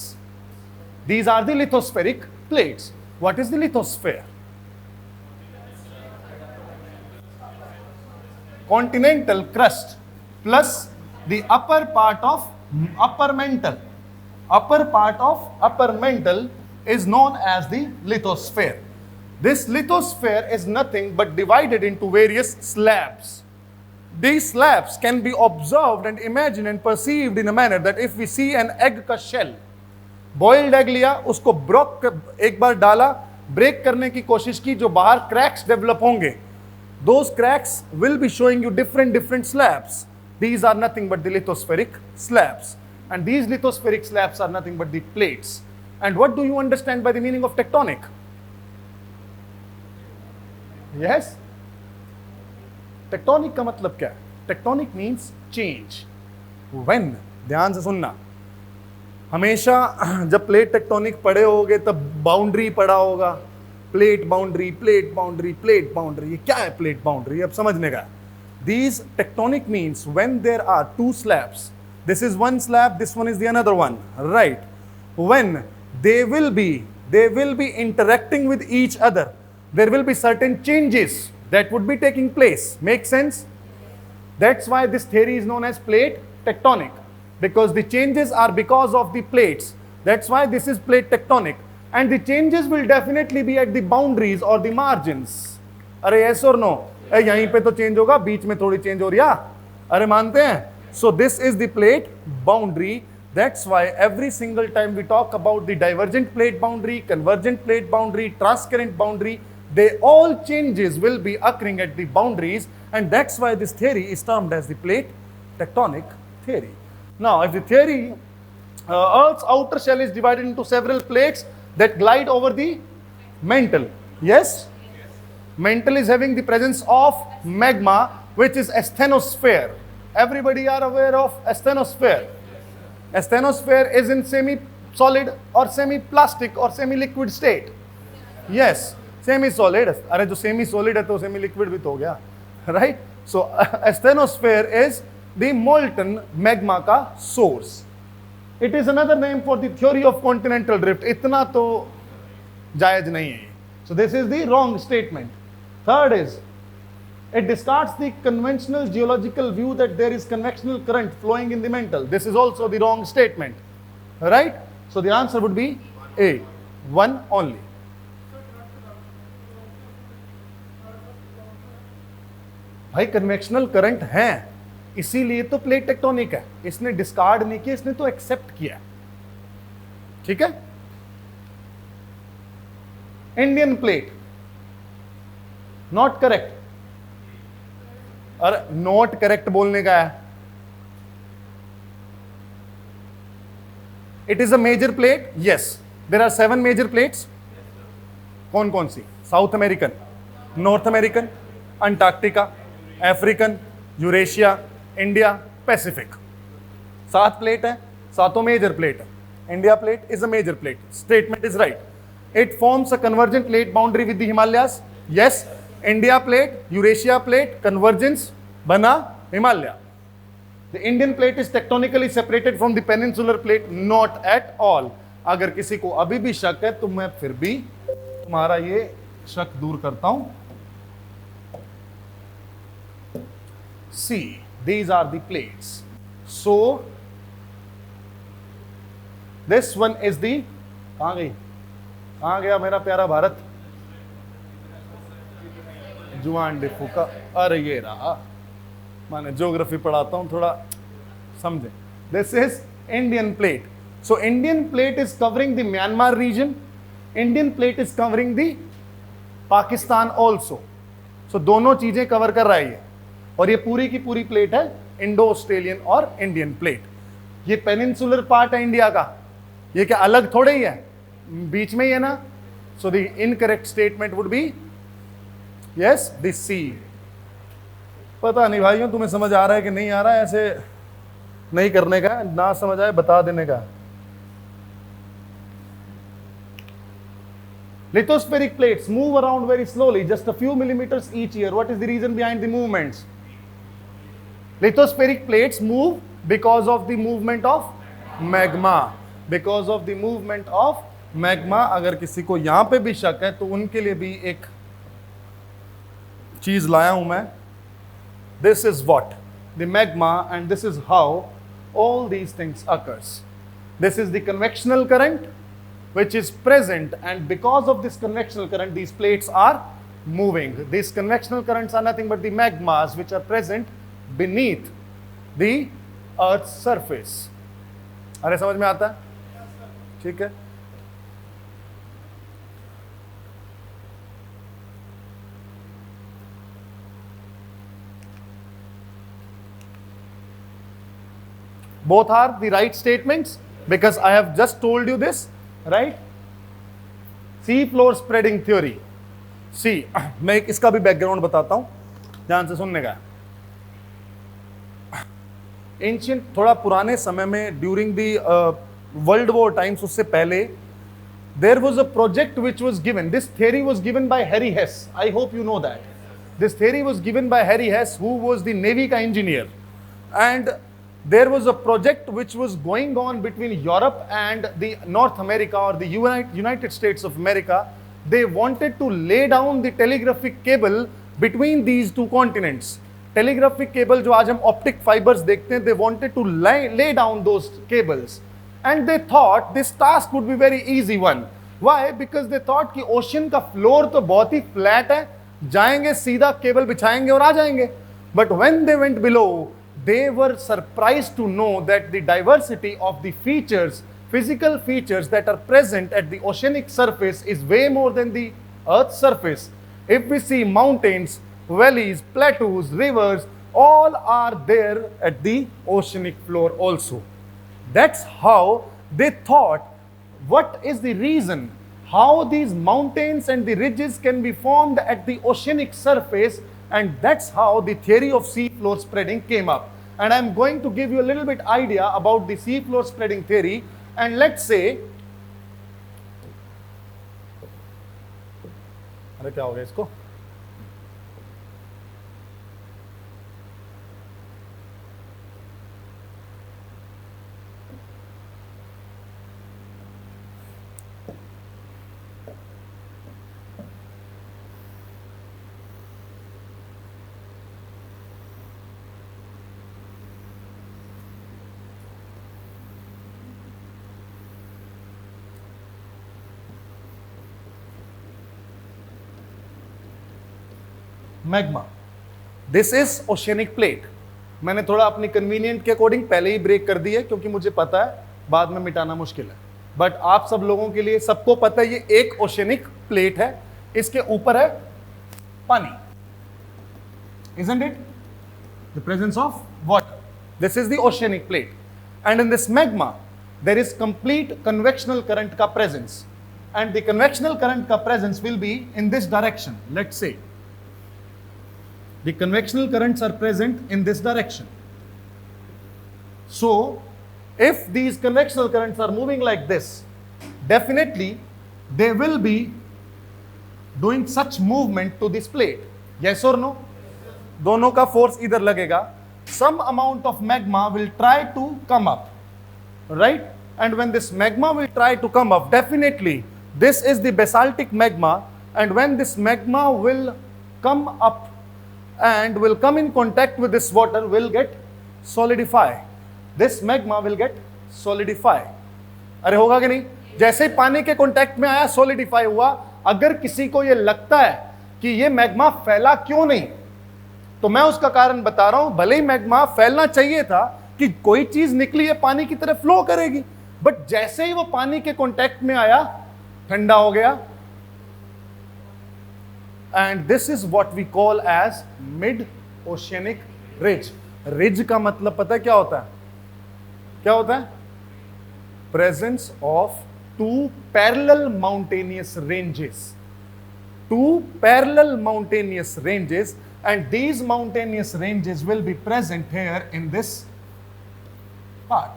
These are the lithospheric plates. What is the lithosphere? Continental crust plus the upper part of upper mantle. Upper part of upper mantle is known as the lithosphere. This lithosphere is nothing but divided into various slabs. These slabs can be observed and imagined and perceived in a manner that if we see an egg का shell, boiled egg लिया, उसको एक बार डाला, break करने की कोशिश की, जो बाहर cracks develop होंगे, those cracks will be showing you different slabs. These are nothing but the lithospheric slabs. And these lithospheric slabs are nothing but the plates. And what do you understand by the meaning of tectonic? Yes? Tectonic का मतलब क्या है? Tectonic means change. When? ध्यान से सुनना. हमेशा जब plate tectonic पढ़े होगे तब बाउंड्री पढ़ा होगा. Plate boundary, plate boundary, plate boundary. ये क्या है प्लेट बाउंड्री? अब समझने का. These tectonic means when there are two slabs. This is one slab, this one is the another one, right? When they will be interacting with each other, there will be certain changes that would be taking place. Make sense? That's why this theory is known as plate tectonic, because the changes are because of the plates. That's why this is plate tectonic, and the changes will definitely be at the boundaries or the margins. अरे yes or no? यहीं पे तो change होगा, बीच में थोड़ी change हो रही है. अरे मानते हैं? So this is the plate boundary. That's why every single time we talk about the divergent plate boundary, convergent plate boundary, transcurrent boundary, they all changes will be occurring at the boundaries, and that's why this theory is termed as the plate tectonic theory. Now, if the theory, Earth's outer shell is divided into several plates that glide over the mantle. Yes? Mantle is having the presence of magma, which is asthenosphere. Everybody are aware of asthenosphere. Asthenosphere is in semi-solid or semi-plastic or semi-liquid state. Yes, semi-solid. अरे जो semi-solid है तो semi-liquid भी तो हो गया, right? So asthenosphere is the molten magma का source. It is another name for the theory of continental drift. इतना तो जायज नहीं है. So this is the wrong statement. Third is, it discards the conventional geological view that there is convectional current flowing in the mantle. This is also the wrong statement, right? So the answer would be A, one only. भाई convectional current है, इसीलिए तो plate tectonic है. इसने discard नहीं किया, इसने तो एक्सेप्ट किया. ठीक है? Indian plate not correct. और नॉट करेक्ट बोलने का है. It is a major plate. Yes, there are 7 major plates. कौन कौन सी? South American, North American, Antarctica, African, Eurasia, India, Pacific. 7 plate है, सातों मेजर प्लेट है. India plate is a major plate. Statement is right. It forms a convergent plate boundary with the Himalayas. Yes, India plate, Eurasia plate, convergence bana Himalaya. The Indian plate is tectonically separated from the peninsular plate. Not at all. अगर किसी को अभी भी शक है तो मैं फिर भी तुम्हारा ये शक दूर करता हूं. See, these are the plates. So this one is the, कहां गई? कहाँ गया मेरा प्यारा भारत? जुआन डिफू का. अरे ये रहा. मैंने ज्योग्राफी पढ़ाता हूँ, थोड़ा समझे. This is Indian plate. So Indian plate is covering the Myanmar region. Indian plate is covering the Pakistan also. So दोनों चीजें कवर कर रहा है ये. और ये पूरी की पूरी प्लेट है इंडो ऑस्ट्रेलियन और इंडियन प्लेट. ये पेनिनसुलर पार्ट है इंडिया का. ये क्या अलग थोड़े ही है? बीच में ही है ना. So the incorrect statement would be yes, the C. पता नहीं भाइयों तुम्हें समझ आ रहा है कि नहीं आ रहा है, ऐसे नहीं करने का, ना समझ आए बता देने का. Lithospheric plates move around very slowly, just a few millimeters each year. What is the reason behind the movements? Lithospheric plates move because of the movement of magma. Because of the movement of magma. अगर किसी को यहाँ पे भी शक है तो उनके लिए भी एक चीज लाया हूं मैं. This is what? The magma, and this is how all these things occurs. This is the convectional current which is present, and because of this convectional current these plates are moving. These convectional currents are nothing but the magmas which are present beneath the earth's surface. अरे समझ में आता है? ठीक है. Both are the right statements because I have just told you this, right? Sea floor spreading theory. See, मैं इसका भी बैकग्राउंड बताता हूं, ध्यान से सुनने का. एंशियंट, थोड़ा पुराने समय में, during the world war times, उससे पहले, there was a project which was given. This theory was given by Harry Hess. I hope you know that. This theory was given by Harry Hess, who was the Navy ka engineer. And there was a project which was going on between Europe and the North America, or the United States of America. They wanted to lay down the telegraphic cable between these two continents. Telegraphic cable जो आज हम optic fibers देखते हैं, they wanted to lay down those cables. And they thought this task would be very easy one. Why? Because they thought कि ocean का floor तो बहुत ही flat है, जाएंगे सीधा केबल बिछाएंगे और आ जाएंगे. But when they went below, they were surprised to know that the diversity of the features, physical features that are present at the oceanic surface is way more than the Earth's surface. If we see mountains, valleys, plateaus, rivers, all are there at the oceanic floor also. That's how they thought, what is the reason how these mountains and the ridges can be formed at the oceanic surface, and that's how the theory of sea floor spreading came up. And I'm going to give you a little bit idea about the sea floor spreading theory. And let's say, अरे क्या हो गया इसको? Magma. This is oceanic plate. मैंने थोड़ा अपनी convenient के according पहले ही ब्रेक कर दी है, क्योंकि मुझे पता है बाद में मिटाना मुश्किल है. बट आप सब लोगों के लिए, सबको पता है ये एक ओशियनिक प्लेट है, इसके ऊपर है पानी. Isn't it? The presence of water. This is the oceanic plate. And in this magma, there is complete convectional current ka presence. And the convectional current ka presence will be in this direction. Let's say the convectional currents are present in this direction. So, if these convectional currents are moving like this, definitely they will be doing such movement to this plate. Yes or no? दोनों का force इधर लगेगा. Some amount of magma will try to come up, right? And when this magma will try to come up, definitely this is the basaltic magma, and when this magma will come up and will come in contact with this water, will get solidify. This magma will get solidify. अरे होगा कि नहीं? जैसे ही पानी के contact में आया, solidify हुआ. अगर किसी को ये लगता है कि ये मैग्मा फैला क्यों नहीं, तो मैं उसका कारण बता रहा हूं. भले ही मैग्मा फैलना चाहिए था कि कोई चीज निकली है पानी की तरफ फ्लो करेगी, बट जैसे ही वो पानी के कांटेक्ट में आया, ठंडा हो गया. And this is what we call as mid-oceanic ridge. Ridge का मतलब पता है क्या होता है? क्या होता है? Presence of two parallel mountainous ranges. Two parallel mountainous ranges, and these mountainous ranges will be present here in this part,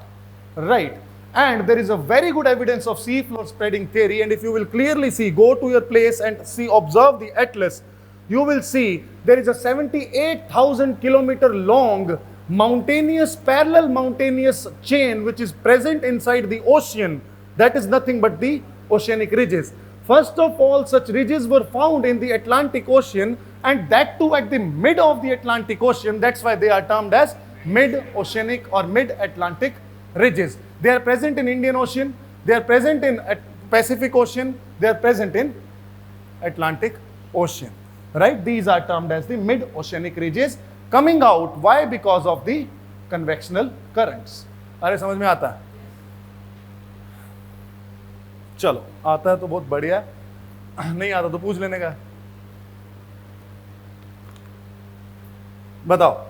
right? And there is a very good evidence of seafloor spreading theory, and if you will clearly see, go to your place and see, observe the atlas, you will see there is a 78,000 kilometer long mountainous, parallel mountainous chain which is present inside the ocean. That is nothing but the oceanic ridges. First of all, such ridges were found in the Atlantic Ocean, and that too at the mid of the Atlantic Ocean. That's why they are termed as mid-oceanic or mid-Atlantic ridges. They are present in Indian Ocean, they are present in Pacific Ocean, they are present in Atlantic Ocean, right? These are termed as the mid-oceanic ridges coming out. Why? Because of the convectional currents. अरे समझ में आता है? चलो, आता है तो बहुत बढ़िया, नहीं आता तो पूछ लेने का। बताओ।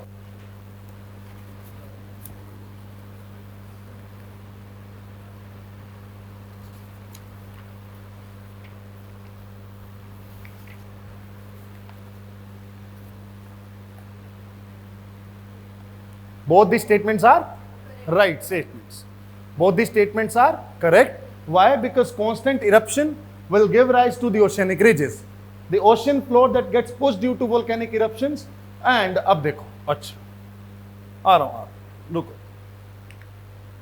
Both the statements are right statements. Both the statements are correct. Why? Because constant eruption will give rise to the oceanic ridges. The ocean floor that gets pushed due to volcanic eruptions. And अब देखो, अच्छा आ रहा हूं, रुको,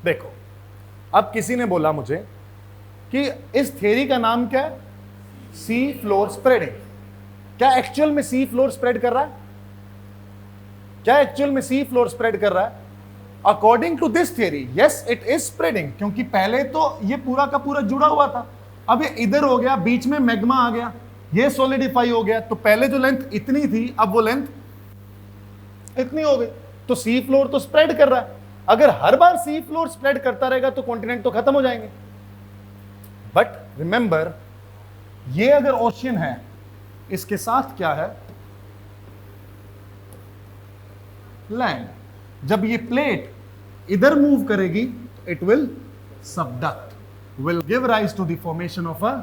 देखो, अब किसी ने बोला मुझे कि इस थ्योरी का नाम क्या है? Sea floor spreading. क्या एक्चुअल में सी फ्लोर स्प्रेड कर रहा है? क्या एक्चुअल में सी फ्लोर स्प्रेड कर रहा है? According to this theory, yes it is spreading, क्योंकि पहले तो ये पूरा का पूरा जुड़ा हुआ था, अब ये इधर हो गया, बीच में मैग्मा आ गया, ये सॉलिडिफाई हो गया, तो पहले जो लेंथ इतनी थी अब वो लेंथ इतनी हो गई, तो सी फ्लोर तो स्प्रेड कर रहा है। अगर हर बार सी फ्लोर स्प्रेड करता रहेगा तो कॉन्टिनेंट तो खत्म हो जाएंगे। बट रिमेंबर, ये अगर ओशियन है, इसके साथ क्या है? लैंड। जब ये प्लेट इधर मूव करेगी तो it will subduct, will give rise to the formation of a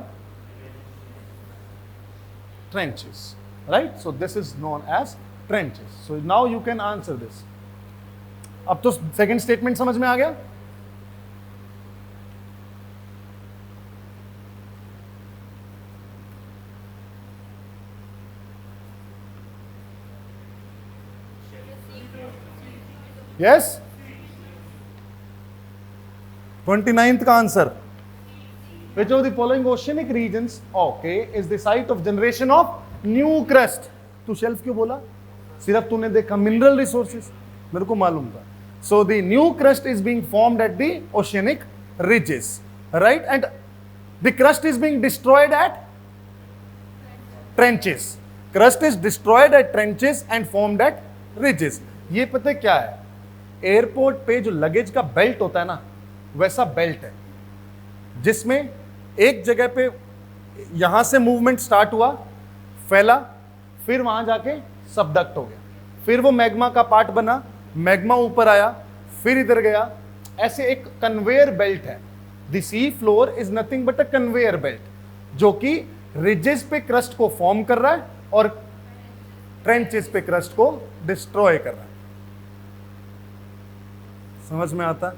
trenches, right? So this is known as trenches. So now you can answer this. अब तो सेकंड स्टेटमेंट समझ में आ गया? यस, 29th का answer, which of the following oceanic regions, okay, is the site of generation of new crust? तू shelf क्यों बोला? सिर्फ तूने देखा मिनरल रिसोर्सेस, मेरे को मालूम था। So the new crust is being formed at the oceanic ridges, right? And the crust is being destroyed at trenches. Crust is destroyed at trenches and formed at ridges. ये पता क्या है? Airport पे जो लगेज का belt होता है ना, वैसा बेल्ट है, जिसमें एक जगह पे यहां से मूवमेंट स्टार्ट हुआ, फैला, फिर वहां जाके सबडक्ट हो गया, फिर वो मैग्मा का पार्ट बना, मैग्मा ऊपर आया, फिर इधर गया, ऐसे एक कन्वेयर बेल्ट है। The sea floor is nothing but a conveyor belt, जो कि रिजेस पे क्रस्ट को फॉर्म कर रहा है और ट्रेंचेस पे क्रस्ट को डिस्ट्रॉय कर रहा है। समझ में आता?